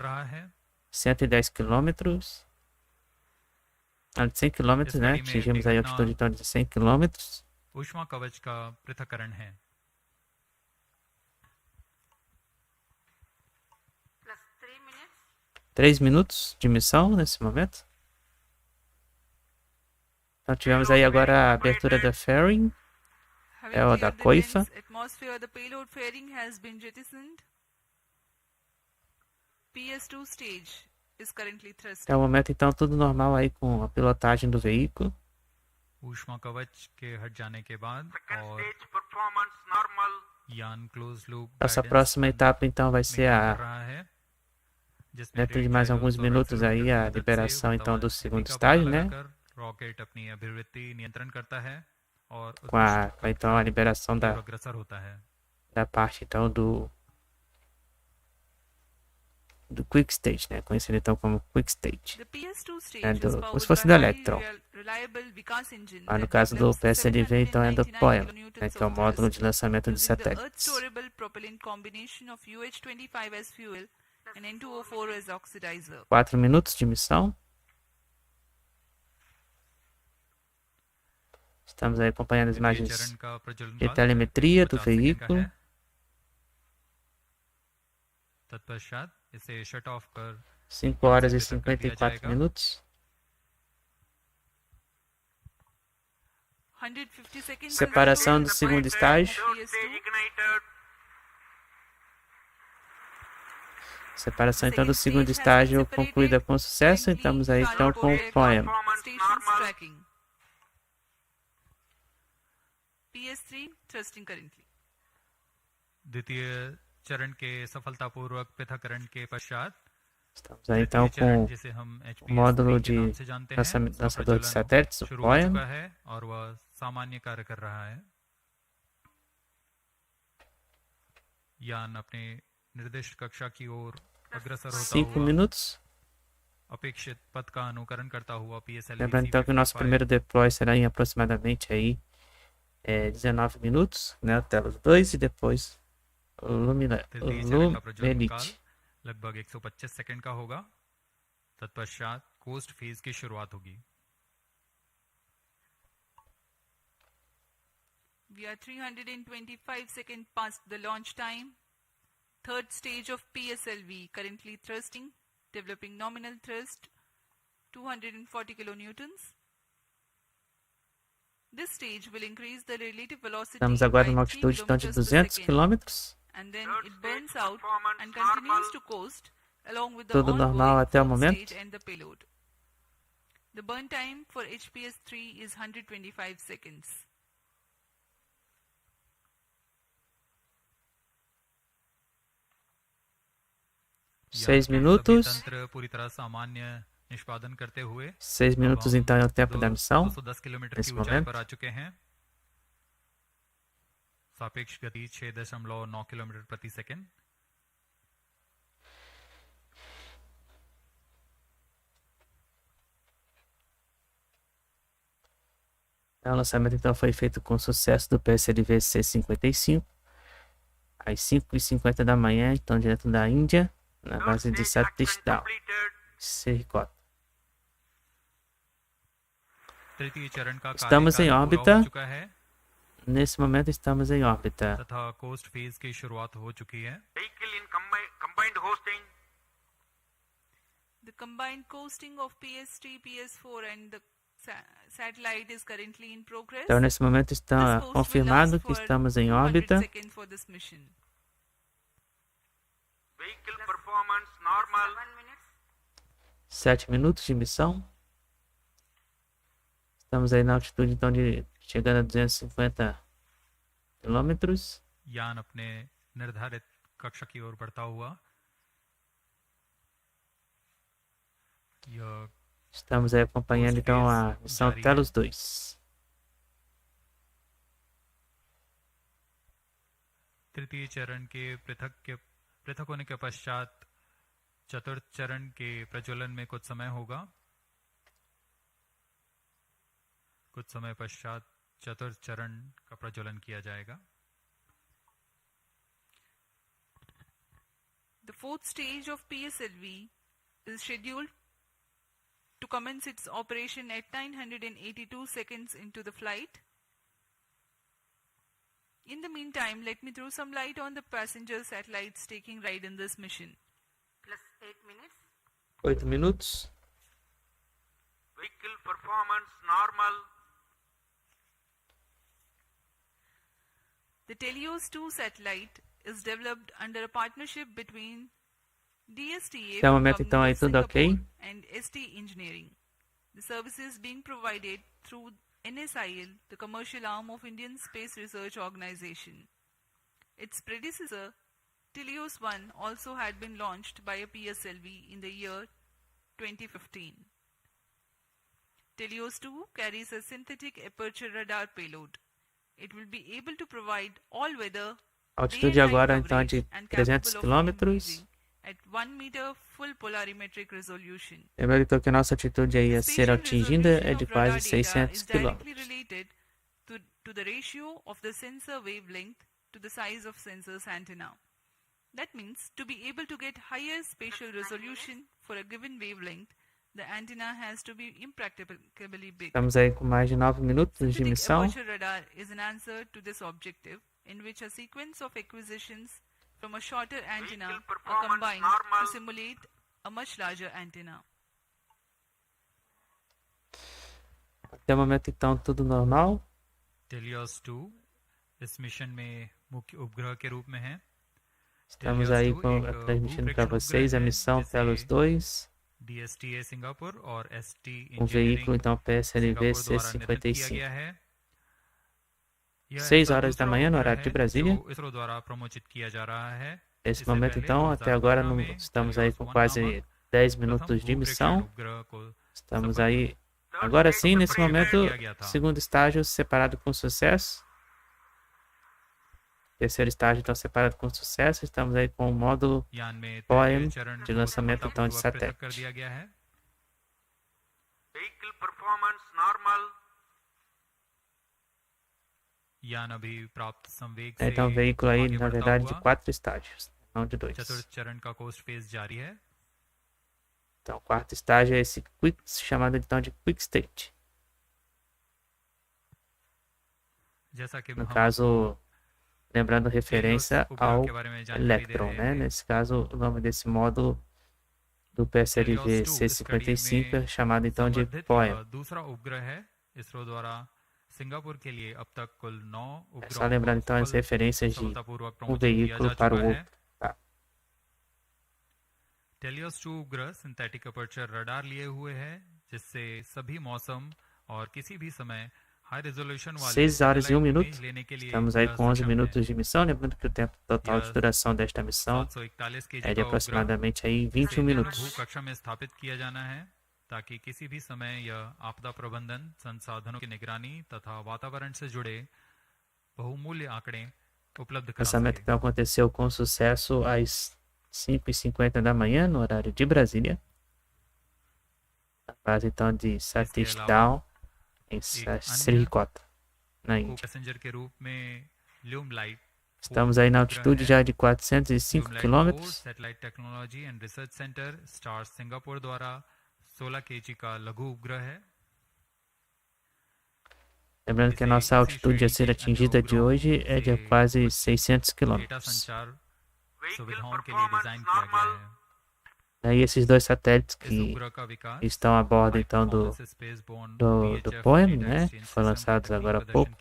110 km. De 100 km, né? Atingimos aí a altitude então de 100 km. ऊष्मा कवच का पृथक्करण है। Plus 3 minutes. 3 minutos de missão nesse momento. Então tivemos aí agora a abertura da fairing, é o da coifa. Atmosphere, the payload fairing has been jettisoned. PS2 stage is currently thrusting. Até o momento então tudo normal aí com a pilotagem do veículo. ऊष्मा कवच के हट जाने के बाद और यान close loop Essa próxima etapa então vai ser dentro de mais alguns minutos aí a liberação então do segundo estágio, né? Rocket अपनी अभिवृत्ति नियंत्रण करता है और Com então a liberação अग्रसर होता है। da parte então do quick stage, né? Conhecido então como quick stage. The PS2 stage É is como powered se fosse by do a highly Electron. reliable Vikas engine Mas no that caso do develops PSLV então é do 799 Apoie, né? kilonewtons Que é o of módulo thrust de lançamento de using the satélites. Earth-storable propellant combination of UH-25 as fuel and N2O4 as oxidizer. 4 minutos de missão. Estamos aí acompanhando as imagens चरण का प्रज्वलन de telemetria do 50 सेकंड का veículo. है। तत्पश्चात इसे shut off कर 5 horas e 54 minutos. 150 seconds Separação do segundo estágio. PS2. Separação então do segundo estágio concluída com sucesso. Estamos aí então com o Apoie. Stations tracking. PS3 thrusting currently. द्वितीय चरण के सफलतापूर्वक पृथक्करण के पश्चात Estamos aí então com जिसे हम o HPS módulo 3 के de नाम से जानते हैं, lançador de प्रज्वलन satélites, शुरू हो Apoie. चुका है और वह सामान्य कार्य कर रहा है। यान अपने निर्दिष्ट कक्षा की ओर अग्रसर होता 5 हुआ minutos. अपेक्षित पथ का अनुकरण करता हुआ Lembrando então que o nosso primeiro PSLV-C55 deploy será em aproximadamente aí 19 minutos, né? TELEOS-2 e depois चरण का प्रज्वलन काल LUMELITE. लगभग 125 सेकंड का होगा। तत्पश्चात कोस्ट फेज की शुरुआत होगी। We are 325 seconds past the launch time. Third stage of PSLV, currently thrusting, developing nominal thrust 240 kilonewtons. This stage will increase the relative velocity Estamos agora by numa 3 altitude então, de kilometers per 200 second, quilômetros. and then Third it stage burns out performance and continues normal. to coast along with the Tudo normal ongoing até o fourth momento. stage and the payload. The burn time for HPS-3 is 125 seconds. Seis यान के minutos. सभी तंत्र पूरी तरह सामान्य निष्पादन करते हुए 6 minutos então é o tempo da missão. 210 kilometre nesse की ऊंचाई momento. पर आ चुके हैं। सापेक्ष गति 6.9 किलोमीटर प्रति second. O lançamento então foi feito com sucesso do PSLV-C55 às 5h50 da manhã, então direto da Índia, na base de Satish, Dhawan, Sriharikota. तृतीय चरण का Estamos em कार्यकाल पूरा órbita. हो चुका है Nesse momento estamos em órbita. तथा coast phase की शुरुआत हो चुकी है। Vehicle in combined hosting. The combined coasting of PS3, PS4 and the satellite is currently in progress. Então nesse momento This está coast will confirmado last que for estamos em 200 órbita. seconds for this mission. Vehicle performance normal. 7 minutes. 7 minutos de missão. Estamos aí na altitude então de chegando a 250 quilômetros. यान अपने निर्धारित कक्षा की ओर बढ़ता हुआ यह Estamos aí acompanhando então a missão TELEOS-2. तृतीय चरण के पृथक होने के पश्चात चतुर्थ चरण के प्रज्वलन में कुछ समय होगा। कुछ समय पश्चात चतुर्थ चरण का प्रज्वलन किया जाएगा। The fourth stage of PSLV is scheduled to commence its operation at 982 seconds into the flight. In the meantime, let me throw some light on the passenger satellites taking ride in this mission. Plus 8 minutes. 8 minutos. Vehicle performance normal. The TELEOS-2 satellite is developed under a partnership between DSTA Até o from momento então aí tudo Singapore ok. and ST Engineering. The services being provided through NSIL, the commercial arm of Indian Space Research Organization. Its predecessor, TELEOS-1, also had been launched by a PSLV in the year 2015. TELEOS-2 carries a synthetic aperture radar payload. It will be able to provide all-weather A altitude agora então é de 300 quilômetros. at 1 meter full polarimetric resolution. Lembrando então que a nossa altitude aí a ser Spatial atingida é resolution de of quase radar data 600 is directly quilômetros. related to the ratio of the sensor wavelength to the size of sensor's antenna. That means to be able to get higher spatial resolution for a given wavelength, the antenna has to be impracticably big. Estamos aí com mais de 9 minutos de Synthetic missão. aperture radar is an answer to this objective, in which a sequence of acquisitions from a shorter antenna Vehicle are performance combined normal. to simulate a much larger antenna. Até o momento então tudo normal. TELEOS-2 इस मिशन में मुख्य उपग्रह के रूप में है। Estamos aí transmitindo para vocês a missão TELEOS-2, DSTA Singapore और ST um veículo então PSLV-C55. 6 horas da manhã no horário de Brasília. ISRO द्वारा प्रमोचित किया जा रहा है। Nesse momento então, até agora estamos aí com quase 10 प्रथम minutos de भूप्रेक्षण missão. उपग्रह को Estamos aí, agora sim, nesse momento, segundo estágio separado com sucesso. Terceiro estágio, então, separado com sucesso. Estamos aí com o módulo यान में Apoie तृतीय चरण de lançamento, então, de सफलतापूर्वक पृथक कर satélite. दिया गया है. Vehicle performance normal. यान अभी प्राप्त संवेग Então, o से veículo aí, आगे na बढ़ता verdade, de हुआ 4 estágios, não de 2. चतुर्थ चरण का कोस्ट फेज जारी है. Então, o quarto estágio é esse quick, chamado então de quick state. जैसा कि No हम caso, lembrando referência TELEOS ao उपग्रह के बारे में जानकारी दे Electron, रहे né? हैं. Nesse caso, o nome desse módulo do PSLV-C55 é chamado então de संवर्धित Apoie. दूसरा उपग्रह है इसरो द्वारा सिंगापुर के लिए अब तक कुल 9 É só उपग्रहों lembrando को então as referências de सफलतापूर्वक um प्रमोशन किया veículo जा para o चुका है. outro. Tá? TELEOS-2 उपग्रह सिंथेटिक अपर्चर रडार लिए हुए है जिससे सभी मौसम और किसी भी समय हाई रेजोल्यूशन वाले 6 horas e 1 minuto. इमेज लेने के लिए Estamos aí यह com 11 सक्षम है. minutos de missão. Lembrando que o tempo total de duração desta missão 741 kg é de का उपग्रह aproximadamente aí 21 minutos. भूकक्षा में स्थापित किया जाना है ताकि किसी भी समय यह आपदा प्रबंधन, संसाधनों की निगरानी तथा वातावरण से जुड़े बहुमूल्य आंकड़े उपलब्ध O करा lançamento सके. então aconteceu com sucesso às 5h50 da manhã, no horário de Brasília. Na base então de Satish Dhawan, em Sriharikota, na Índia. Passenger के रूप में LUMELITE Estamos aí na altitude já de 405 LUMELITE-4 quilômetros. Satellite technology and research centre star Singapore द्वारा 16 kg का लघु उपग्रह है. Lembrando que a nossa altitude a ser atingida de hoje é de quase 600 data quilômetros. संचार Vehicle सुविधाओं के लिए performance डिजाइन किया गया normal. है. Aí esses dois satélites इस que उपग्रह का विकास estão a bordo então do Apoie, né? Que foi lançados agora há pouco.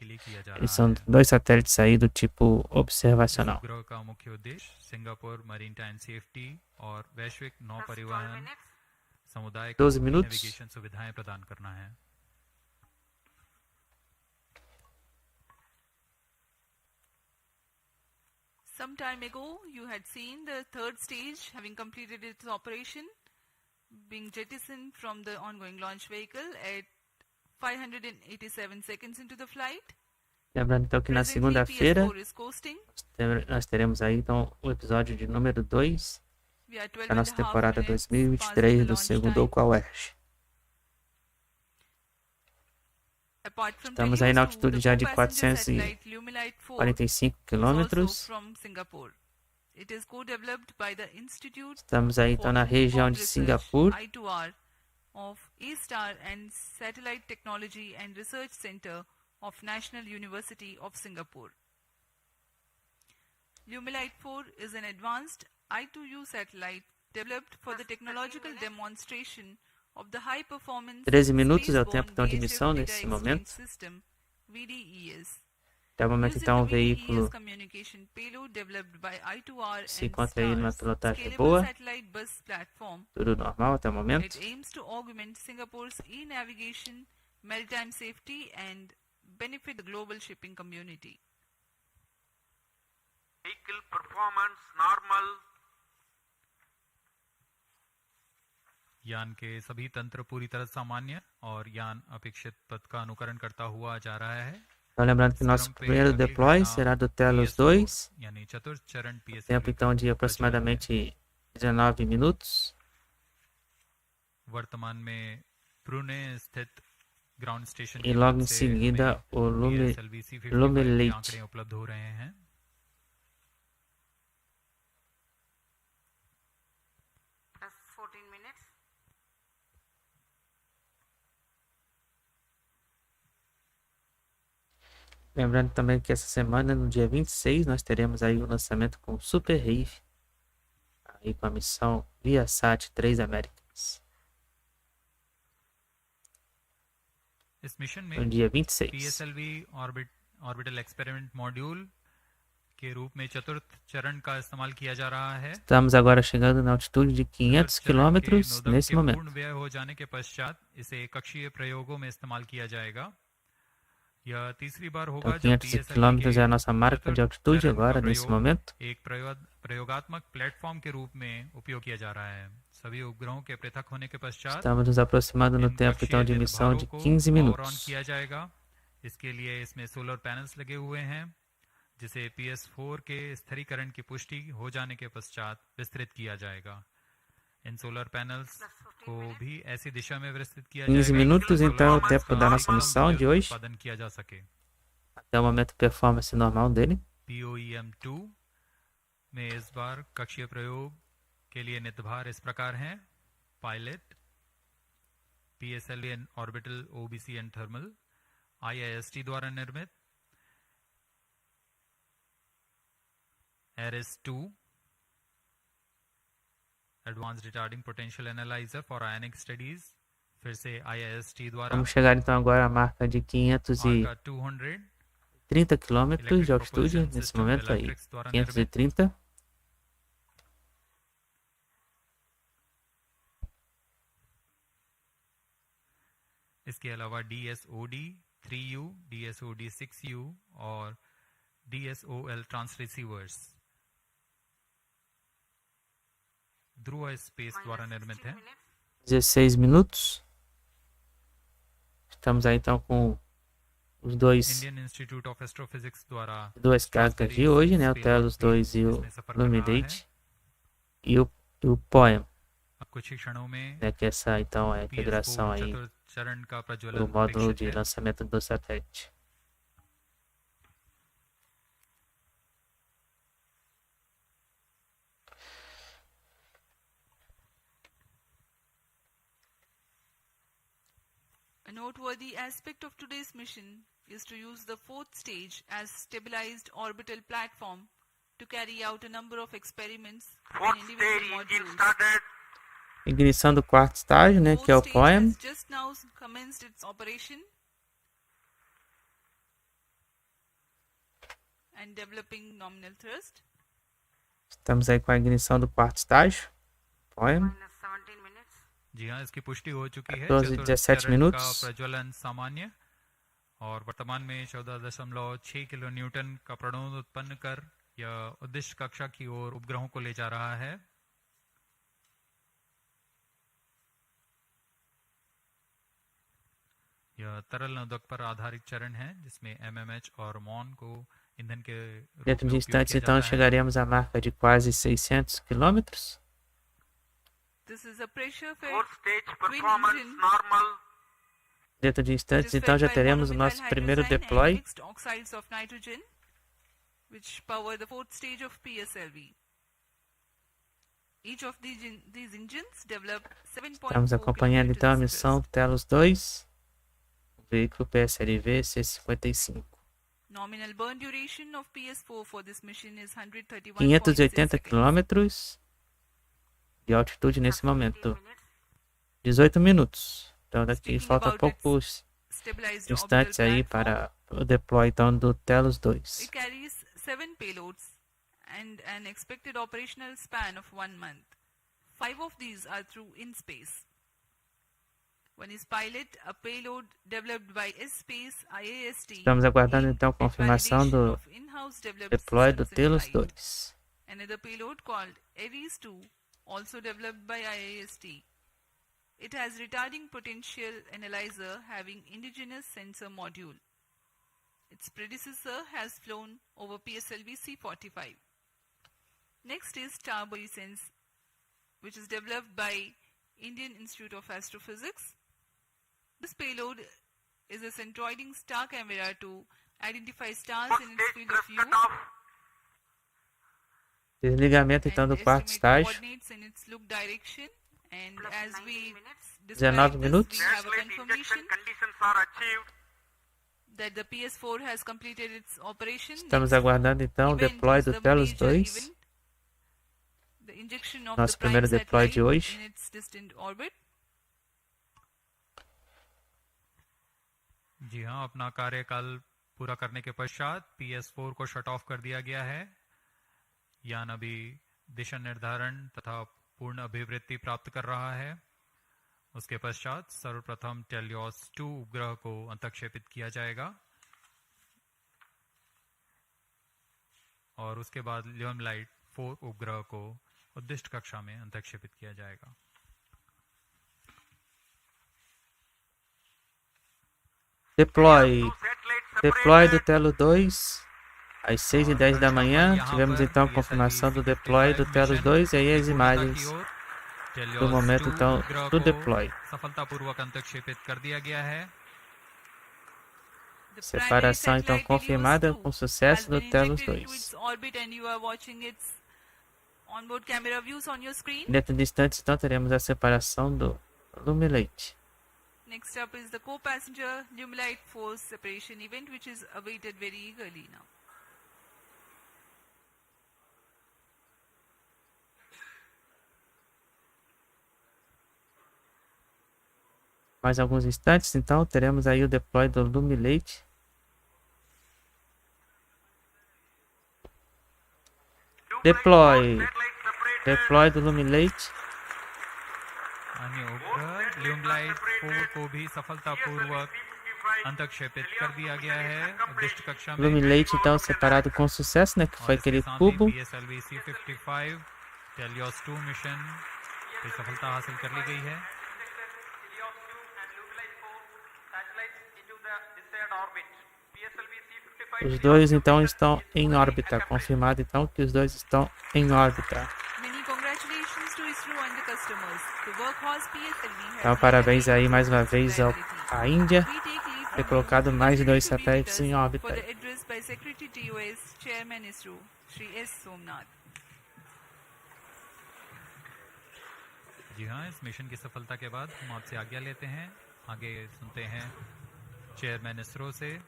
Eles são dois satélites aí do tipo observacional. उपग्रह का मुख्य उद्देश्य सिंगापुर मैरीटाइम सेफ्टी और वैश्विक नौ Plus 12 परिवहन minutes. समुदाय को 12 minutos. नेविगेशन सुविधाएं प्रदान करना है. Some time ago, you had seen the third stage having completed its operation, being jettisoned from the ongoing launch vehicle at 587 seconds into the flight. Lembrando então que na Presently, segunda-feira PS4 is coasting. nós teremos aí então o episódio de número 2 We are 12 da nossa and a half temporada minutes past 2023 the do launch segundo time. Obrigado. Apart from Estamos aí na TELEOS-2, altitude the já de co-passenger satellite LUMELITE-4 45 is also quilômetros. from Singapore. It is co-developed by the Institute Estamos aí então na região de Singapura. I2R of E-Star and Satellite Technology and Research Center of National University of Singapore. LUMELITE-4 is an advanced I2U satellite developed for the technological demonstration of the high performance 13 minutos é o tempo spaceborne então de VHF missão data nesse exchange momento. system, VDES. Até o momento Using então o the VDES veículo communication payload developed by I2R se and encontra aí numa STAR's pilotagem scalable boa. satellite bus platform. Tudo normal até o momento. It aims to augment Singapore's e-navigation, maritime safety and benefit the global shipping community. Vehicle performance normal. यान के सभी तंत्र पूरी तरह सामान्य और यान अपेक्षित पथ का अनुकरण करता हुआ जा रहा है. Então lembrando que nosso primeiro deploy será do TELEOS-2. यानी चतुर्थ चरण Tempo então de aproximadamente 19 minutos. वर्तमान में पुणे स्थित ground station E logo em seguida o LUMELITE आंकड़े उपलब्ध हो रहे हैं. Plus 14 minutes. Lembrando também que essa semana, no dia 26, nós teremos aí o lançamento com o Super Reef, aí com a missão Viasat 3 Américas, इस mission no में dia 26. PSLV orbital experiment module के रूप में चतुर्थ चरण का इस्तेमाल किया जा रहा है. Estamos agora chegando na altitude de 500 quilômetros nesse momento. पूर्ण व्यय हो जाने के पश्चात इसे कक्षीय प्रयोगों में इस्तेमाल किया जाएगा. यह तीसरी बार होगा Então, 500 quilômetros é a nossa marca de altitude agora, nesse momento. एक प्रयोगात्मक प्लेटफॉर्म के रूप में उपयोग किया जा रहा है. सभी उपग्रहों के पृथक होने के पश्चात Estamos nos aproximando no इन tempo então de कक्षीय missão निर्धारों de को 15 पावर ऑन minutos. किया जाएगा। इसके लिए इसमें सोलर पैनल्स लगे हुए हैं जिसे PS4 के स्थिरीकरण की पुष्टि हो जाने के पश्चात विस्तृत किया जाएगा। इन सोलर पैनल्स को भी ऐसी दिशा में विस्तृत किया 15 जाएगा minutos, कि então, é o solar tempo panels da का nossa अधिकतम missão de विद्युत hoje. उत्पादन किया जा सके। Até o momento performance normal dele. POEM-2 में इस बार कक्षीय प्रयोग के लिए निर्धार इस प्रकार हैं। Pilot, PSLV and orbital OBC and thermal, IIST द्वारा निर्मित ARIS-2 advanced retarding potential analyser for ionic studies, फिर से IIST द्वारा Vamos chegar então agora à marca de आर्का 200 530 km de electric altitude propulsion nesse system momento aí. Electrics द्वारा निर्मित 530. इसके अलावा DSOD 3U, DSOD 6U और DSOL ट्रांसरिसीवर्स ध्रुव स्पेस द्वारा निर्मित है। 16 minutos. Estamos aí então com os Indian institute of astrophysics द्वारा duas cargas de hoje, né? O TELEOS-2 e o LUMELITE e o Poem, अब कुछ ही क्षणों में né? Que essa então é a integração aí चतुर्थ चरण का do प्रज्वलन módulo अपेक्षित de है। lançamento do satélite. A noteworthy aspect of today's mission is to use the fourth stage as stabilized orbital platform to carry out a number of experiments Fourth in stage individual engine modules. started. Ignição do quarto estágio, né? Que é o Fourth stage Poem. has just now commenced its operation and developing nominal thrust. Estamos aí com a ignição do quarto estágio. Poem. Minus 17 minutes. जी हाँ, इसकी पुष्टि हो चुकी है। 14, चतुर्थ 17 चरण minutos. का प्रज्वलन सामान्य और वर्तमान में 14.6 किलो न्यूटन का प्रणोद उत्पन्न कर यह उद्दिष्ट कक्षा की ओर उपग्रहों को ले जा रहा है। यह तरल नोदक पर आधारित चरण है जिसमें MMH और MON को ईंधन के रूप Dentro में de उपयोग instantes, किया então, जाता है। chegaremos à marca de quase 600 quilômetros. This is a pressure fed Fourth stage twin performance engine normal. Dentro de which instantes, is então, fed já by teremos o monomethyl nosso primeiro hydrazine and deploy. mixed oxides of nitrogen, which power the fourth stage of PSLV. Each of these engines develop 7.4 Estamos acompanhando então a kilonewtons missão thrust. TELEOS-2, veículo PSLV-C55. Nominal burn duration of PS4 for this mission is 131.6 580 seconds. quilômetros de altitude nesse 15 momento. minutes. 18 minutos. Então daqui Speaking falta about poucos Stabilized instantes orbital aí platform, para o deploy então do TELEOS-2. it carries 7 payloads and an expected operational span of 1 month. 5 of these are through in-space. One is pilot, a payload developed by S-Space IAST. Estamos aguardando então a aimed at confirmação validation do of in-house developed deploy do systems in flight. TELEOS-2. Another payload called ARIS-2, also developed by IAST. It has retarding potential analyzer having indigenous sensor module. Its predecessor has flown over PSLV-C55. Next is TARBOY-Sense, which is developed by Indian Institute of Astrophysics. This payload is a centroiding star camera to identify stars Fourth in its stage field of thrust view cutoff. Desligamento então and do quarto estimate estágio. coordinates in its look direction. And Plus as 19 we minutes. describe 19 this, minutos. we have a Gaslight injection confirmation conditions are achieved. that the PS4 has completed its operation. Estamos Next aguardando então o event deploy is do the TELEOS-2. major event, the injection of Nosso the prime primeiro deploy de satellite hoje. in its distant orbit. जी हाँ, अपना कार्यकाल पूरा करने के पश्चात PS4 को shut off कर दिया गया है। यान अभी दिशा निर्धारण तथा पूर्ण अभिवृत्ति प्राप्त कर रहा है। उसके पश्चात सर्वप्रथम TELEOS-2 उपग्रह को अंतक्षेपित किया जाएगा और उसके बाद LUMELITE-4 उपग्रह को उद्दिष्ट कक्षा में अंतक्षेपित किया जाएगा। Deploy do TELEOS-2 às 6h10 da manhã. Tivemos então a confirmação do deploy do TELEOS-2 e aí as imagens do momento então do deploy. सफलतापूर्वक अंतक्षेपित कर दिया गया है. Separação então confirmada com sucesso do TELEOS-2. Dentro de instantes então teremos a separação do LUMELITE. Next up is the co-passenger LUMELITE-4 separation event, which is awaited very eagerly now. Mais alguns instantes então teremos aí o deploy do LUMELITE. Deploy do LUMELITE. अन्य उपग्रह LUMELITE-4 को भी सफलतापूर्वक अंतक्षेपित कर दिया गया है. उद्दिष्ट कक्षा में LUMELITE então separado com sucesso, né, que foi aquele cubo. PSLV-C55 TELEOS-2 mission की सफलता हासिल कर ली गई है. Os dois então estão em órbita. Confirmado então que os dois estão em órbita. Então parabéns aí mais uma vez à Índia por ter colocado mais de 2 satélites em órbita. जी हाँ, इस मिशन की सफलता के बाद हम आपसे आज्ञा लेते हैं. आगे सुनते हैं चेयरमैन इसरो से.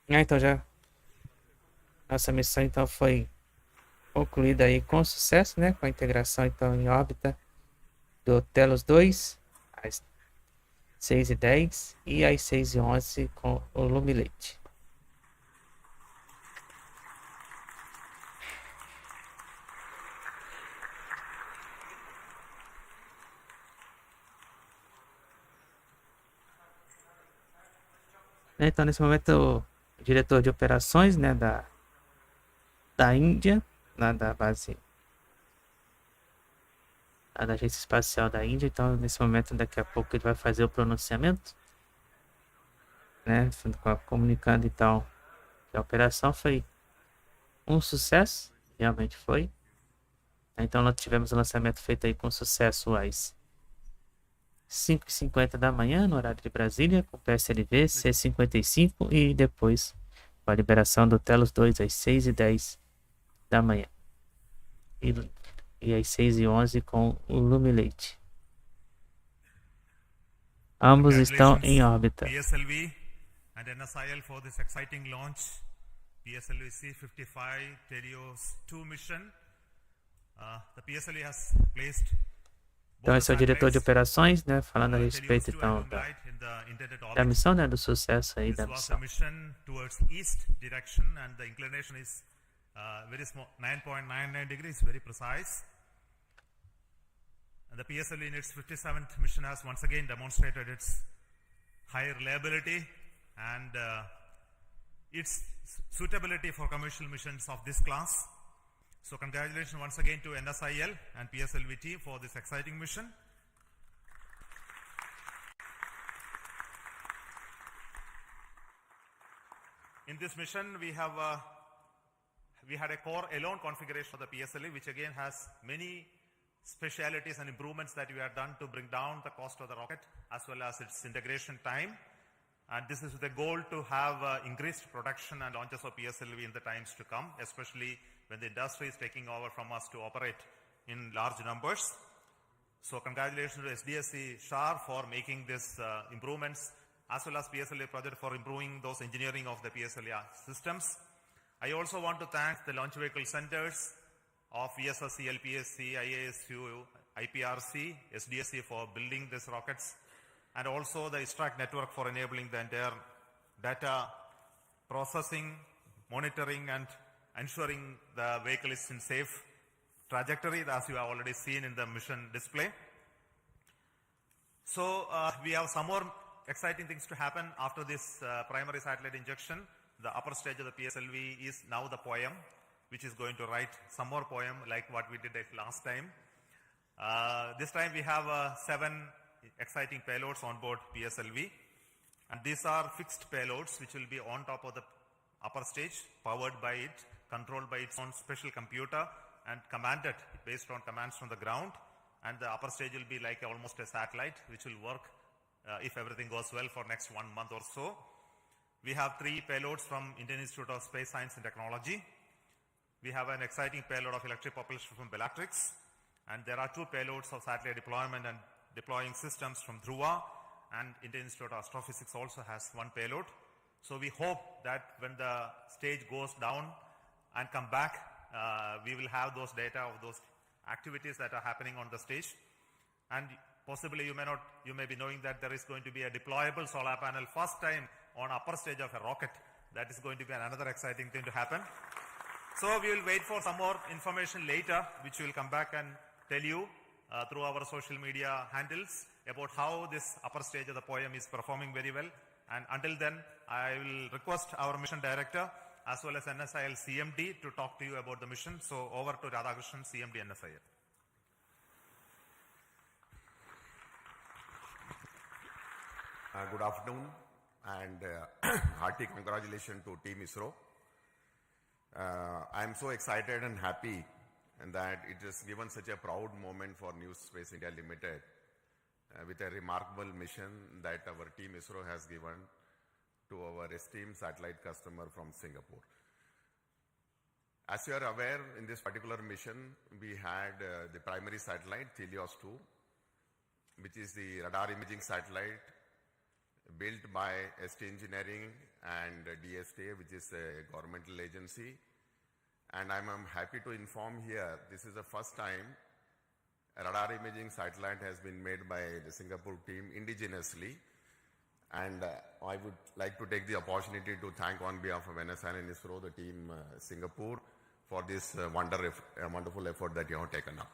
Então já nossa missão então foi concluída aí com sucesso, né, com a integração então em órbita do TELEOS-2 às 6h10 e às 6h11 com o LUMELITE. Então nesse momento o diretor de operações, né, da Índia, lá da base da Agência Espacial da Índia. Então nesse momento, daqui a pouco ele vai fazer o pronunciamento, né, comunicando então que a operação foi um sucesso, realmente foi. Então nós tivemos o lançamento feito aí com sucesso às 5h50 da manhã no horário de Brasília, com PSLV-C55 e depois com a liberação do TELEOS-2 às 6h10 da manhã e às 6h11 com o LUMELITE. Ambos estão em órbita. PSLV and NSIL for this exciting launch, PSLV-C55 TELEOS-2 mission. The PSLV has placed. Então esse é o diretor de operações, né, falando a respeito então da missão, né, do sucesso aí da missão. Towards east direction and the inclination is very small, 9.99 degrees, very precise. And the PSLV in its 57th mission has once again demonstrated its high reliability and its suitability for commercial missions of this class. So congratulations once again to NSIL and PSLV for this exciting mission. In this mission, we had a core alone configuration of the PSLV, which again has many specialities and improvements that we have done to bring down the cost of the rocket as well as its integration time. And this is with the goal to have increased production and launches of PSLV in the times to come, especially when the industry is taking over from us to operate in large numbers. So congratulations to SDSC SHAR for making these improvements, as well as PSLV project for improving those engineering of the PSLV systems. I also want to thank the launch vehicle centers of VSSC, LPSC, IASU, IPRC, SDSC for building these rockets, and also the ISRO network for enabling the entire data processing, monitoring, and ensuring the vehicle is in safe trajectory, as you have already seen in the mission display. So we have some more exciting things to happen after this primary satellite injection. The upper stage of the PSLV is now the poem, which is going to write some more poem like what we did last time. This time we have 7 exciting payloads on board PSLV, and these are fixed payloads which will be on top of the upper stage, powered by it, controlled by its own special computer, and commanded based on commands from the ground. And the upper stage will be like almost a satellite which will work if everything goes well for next 1 month or so. We have 3 payloads from Indian Institute of Space Science and Technology. We have an exciting payload of electric propulsion from Bellatrix, and there are 2 payloads of satellite deployment and deploying systems from Dhruva, and Indian Institute of Astrophysics also has 1 payload. So we hope that when the stage goes down and come back, we will have those data of those activities that are happening on the stage. And possibly you may be knowing that there is going to be a deployable solar panel first time on upper stage of a rocket. That is going to be another exciting thing to happen. So we will wait for some more information later, which we will come back and tell you through our social media handles about how this upper stage of the poem is performing very well. And until then, I will request our mission director as well as NSIL CMD to talk to you about the mission. So over to Radhakrishnan, CMD NSIL. Good afternoon and hearty congratulations to Team ISRO. I am so excited and happy and that it has given such a proud moment for New Space India Limited with a remarkable mission that our Team ISRO has given to our esteemed satellite customer from Singapore. As you are aware, in this particular mission, we had the primary satellite, TELEOS-2, which is the radar imaging satellite built by ST Engineering and DSTA, which is a governmental agency. And I'm happy to inform here, this is the first time a radar imaging satellite has been made by the Singapore team indigenously. And I would like to take the opportunity to thank on behalf of NSIL and ISRO, the team Singapore, for this wonderful effort that you have taken up.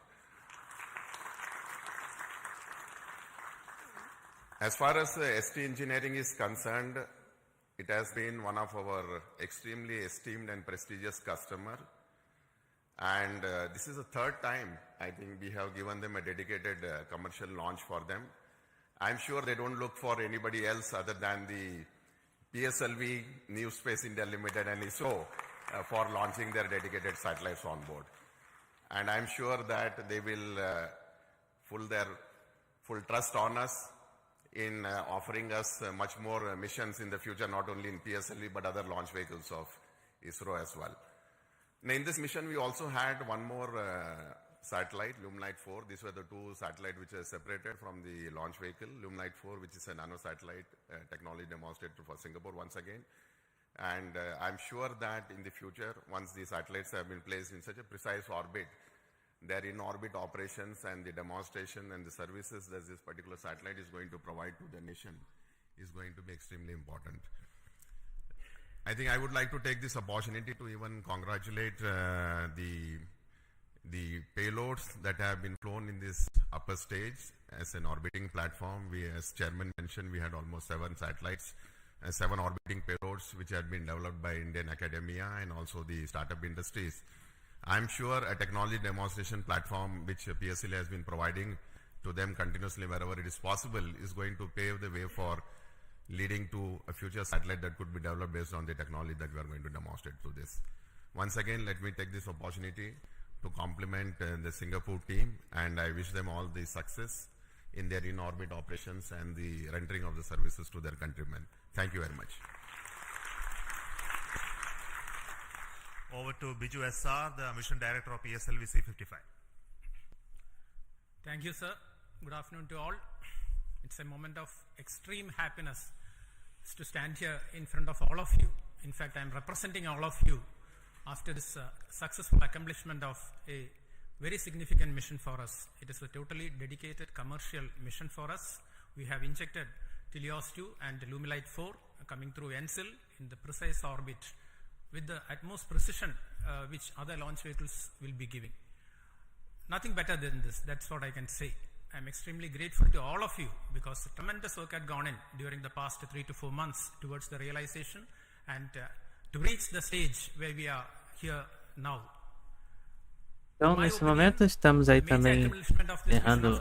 As far as ST Engineering is concerned, it has been one of our extremely esteemed and prestigious customer. And this is the 3rd time, I think, we have given them a dedicated commercial launch for them. I'm sure they don't look for anybody else other than the PSLV, New Space India Limited and ISRO for launching their dedicated satellites on board. And I'm sure that they will put their full trust on us in offering us much more missions in the future, not only in PSLV but other launch vehicles of ISRO as well. Now in this mission we also had one more satellite, LUMELITE-4. These were the 2 satellites which are separated from the launch vehicle. LUMELITE-4, which is a nano satellite technology demonstrated for Singapore once again. And I'm sure that in the future, once these satellites have been placed in such a precise orbit, their in-orbit operations and the demonstration and the services that this particular satellite is going to provide to the nation is going to be extremely important. I think I would like to take this opportunity to even congratulate the payloads that have been flown in this upper stage as an orbiting platform. We, as Chairman mentioned, we had almost 7 satellites, 7 orbiting payloads which had been developed by Indian academia and also the startup industries. I'm sure a technology demonstration platform which PSLV has been providing to them continuously wherever it is possible is going to pave the way for leading to a future satellite that could be developed based on the technology that we are going to demonstrate through this. Once again, let me take this opportunity to compliment the Singapore team, and I wish them all the success in their in-orbit operations and the rendering of the services to their countrymen. Thank you very much. Over to Biju SR, the Mission Director of PSLV-C55. Thank you, sir. Good afternoon to all. It's a moment of extreme happiness to stand here in front of all of you. In fact, I'm representing all of you after this successful accomplishment of a very significant mission for us. It is a totally dedicated commercial mission for us. We have injected TELEOS-2 and LUMELITE-4 coming through NSIL in the precise orbit with the utmost precision which other launch vehicles will be giving. Nothing better than this, that's what I can say. I'm extremely grateful to all of you because tremendous work had gone in during the past 3 to 4 months towards the realization and to reach the stage where we are here now. Então, nesse momento, estamos aí também encerrando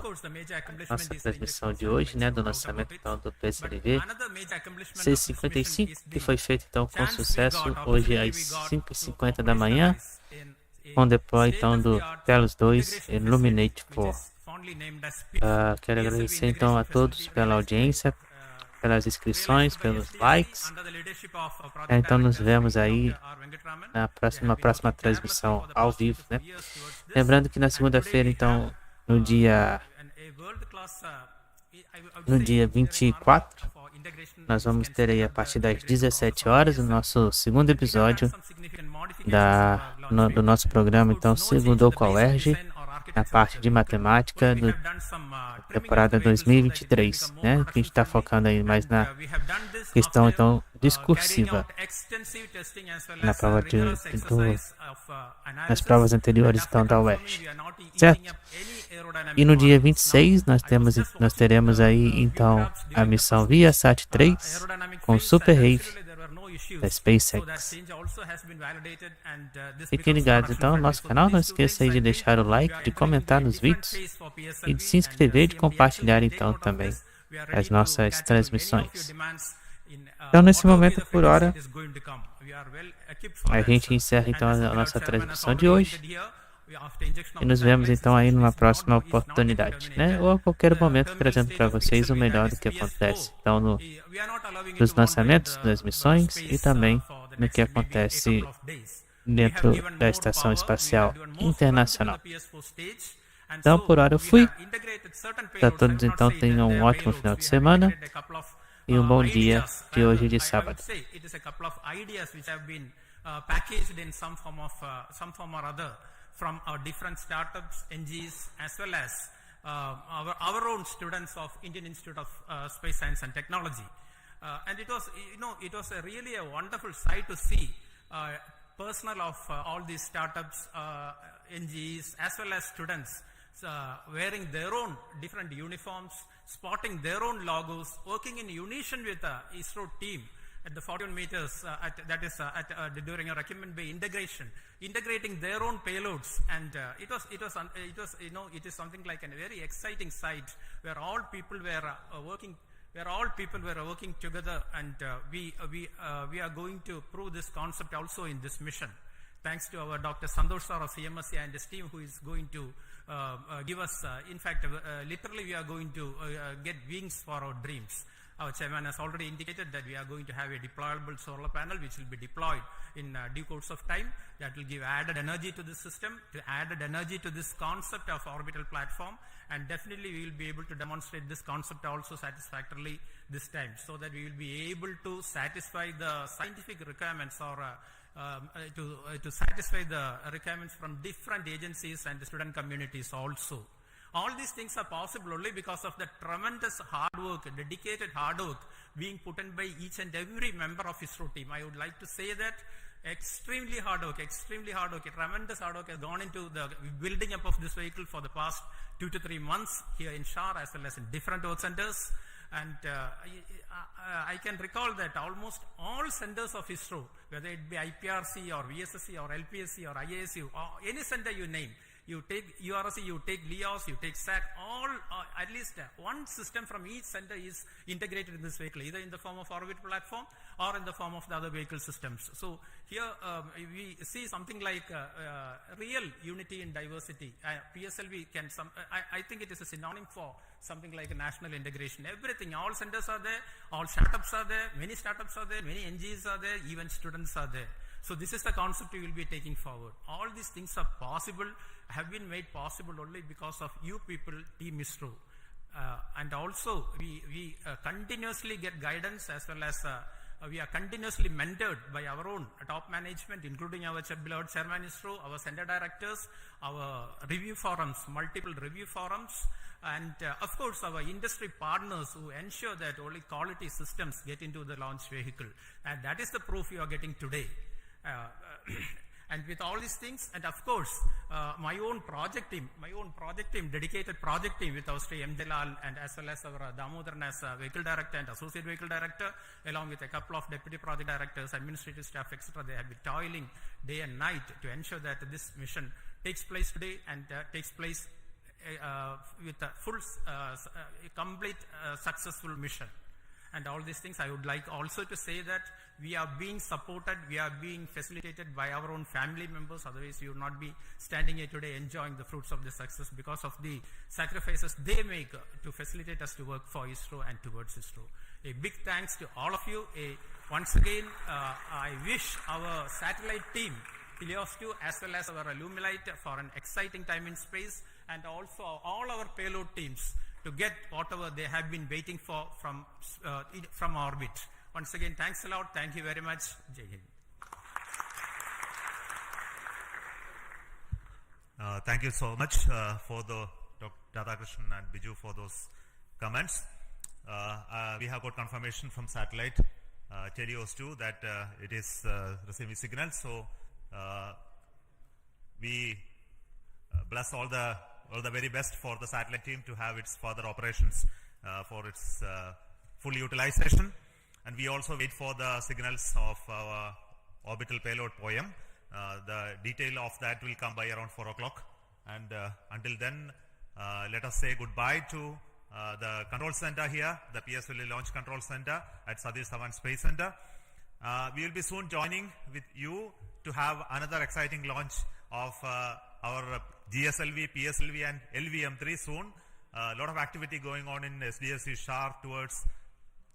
nossa transmissão de hoje, né, do lançamento então, do PSLV-C55, que foi feito então com sucesso hoje às 5h50 da manhã, com deploy então do TELEOS-2 e LUMELITE-4. Quero agradecer então a todos pela audiência, pelas inscrições, pelos likes. Então nos vemos aí na próxima transmissão ao vivo, né? Lembrando que na segunda-feira, então, no dia 24, nós vamos ter aí a partir das 17 horas o nosso segundo episódio do nosso programa, então, Segundo com a UERJ, na parte de matemática da temporada 2023, né? Que a gente está focando aí mais na questão então discursiva na prova nas provas anteriores então da UERJ, certo? E no dia 26 nós teremos aí então a missão Viasat 3 com Super Rave da SpaceX. Fiquem ligados então no nosso canal, não esqueça aí de deixar o like, de comentar nos vídeos e de se inscrever e de compartilhar então também as nossas transmissões. Então nesse momento, por hora, a gente encerra então a nossa transmissão de hoje e nos vemos então aí numa próxima oportunidade, né? Ou a qualquer momento trazendo para vocês o melhor do que acontece então nos lançamentos das missões e também no que acontece dentro da Estação Espacial Internacional. Então por hora eu fui. Para todos então tenham um ótimo final de semana e um bom dia de hoje de sábado. From our different startups, NGOs, as well as our own students of Indian Institute of Space Science and Technology. And it was really a wonderful sight to see personnel of all these startups, NGOs, as well as students wearing their own different uniforms, spotting their own logos, working in unison with the ISRO team at the 41 meters, during a Recumbent Bay integrating their own payloads, and it is something like a very exciting sight where all people were working together, and we are going to prove this concept also in this mission. Thanks to our Dr. Santosh sir of CMSC and his team, who is going to give us, literally we are going to get wings for our dreams. Our chairman has already indicated that we are going to have a deployable solar panel which will be deployed in due course of time. That will give added energy to the system, added energy to this concept of orbital platform, and definitely we will be able to demonstrate this concept also satisfactorily this time, so that we will be able to satisfy the scientific requirements or to satisfy the requirements from different agencies and the student communities also. All these things are possible only because of the tremendous hard work, dedicated hard work being put in by each and every member of ISRO team. I would like to say that extremely hard work, a tremendous hard work has gone into the building up of this vehicle for the past 2 to 3 months here in Shar as well as in different work centers. And I can recall that almost all centers of ISRO, whether it be IPRC or VSSC or LPSC or IASU or any center you name, you take URC, you take LEOS, you take SAT, all at least one system from each center is integrated in this vehicle, either in the form of orbit platform or in the form of the other vehicle systems. So here we see something like real unity in diversity. PSLV can I think it is a synonym for something like a national integration. Everything, all centers are there, all startups are there, many startups are there, many NGOs are there, even students are there. So this is the concept we will be taking forward. All these things are possible, have been made possible only because of you people, Team ISRO. And also we continuously get guidance as well as we are continuously mentored by our own top management, including our beloved Chairman ISRO, our center directors, our review forums, multiple review forums, and of course our industry partners who ensure that only quality systems get into the launch vehicle. And that is the proof you are getting today. And with all these things, and of course, my own project team, dedicated project team with our Sri M. Delal and as well as our Damodaran as vehicle director and associate vehicle director, along with a couple of deputy project directors, administrative staff, etc. They have been toiling day and night to ensure that this mission takes place today and takes place with a full, complete successful mission. And all these things, I would like also to say that we are being supported, we are being facilitated by our own family members. Otherwise, you would not be standing here today enjoying the fruits of the success because of the sacrifices they make to facilitate us to work for ISRO and towards ISRO. A big thanks to all of you. Once again, I wish our satellite team, TELEOS-2, as well as our LUMELITE, for an exciting time in space, and also all our payload teams to get whatever they have been waiting for from orbit. Once again, thanks a lot. Thank you very much. Jai Hind. Thank you so much for the Dr. Radhakrishnan and Biju for those comments. We have got confirmation from satellite TELEOS-2 that it is receiving signals. So we bless all the very best for the satellite team to have its further operations for its full utilization. And we also wait for the signals of our orbital payload POEM. The detail of that will come by around 4 o'clock. And until then, let us say goodbye to the control center here, the PSLV Launch Control Center at Satish Dhawan Space Center. We will be soon joining with you to have another exciting launch of our GSLV, PSLV and LVM3 soon. A lot of activity going on in SDSC SHARP towards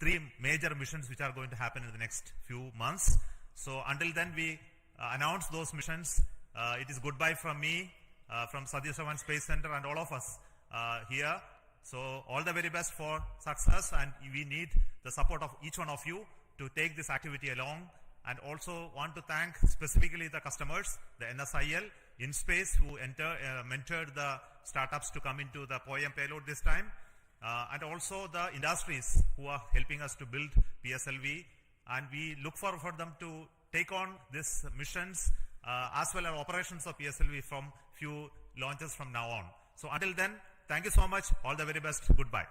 3 major missions which are going to happen in the next few months. So until then, we announce those missions. It is goodbye from me, from Satish Dhawan Space Center and all of us here. So all the very best for success, and we need the support of each one of you to take this activity along. And also want to thank specifically the customers, the NSIL, InSpace, who mentored the startups to come into the POEM payload this time, and also the industries who are helping us to build PSLV. And we look forward for them to take on these missions as well as operations of PSLV from few launches from now on. So until then, thank you so much. All the very best. Goodbye.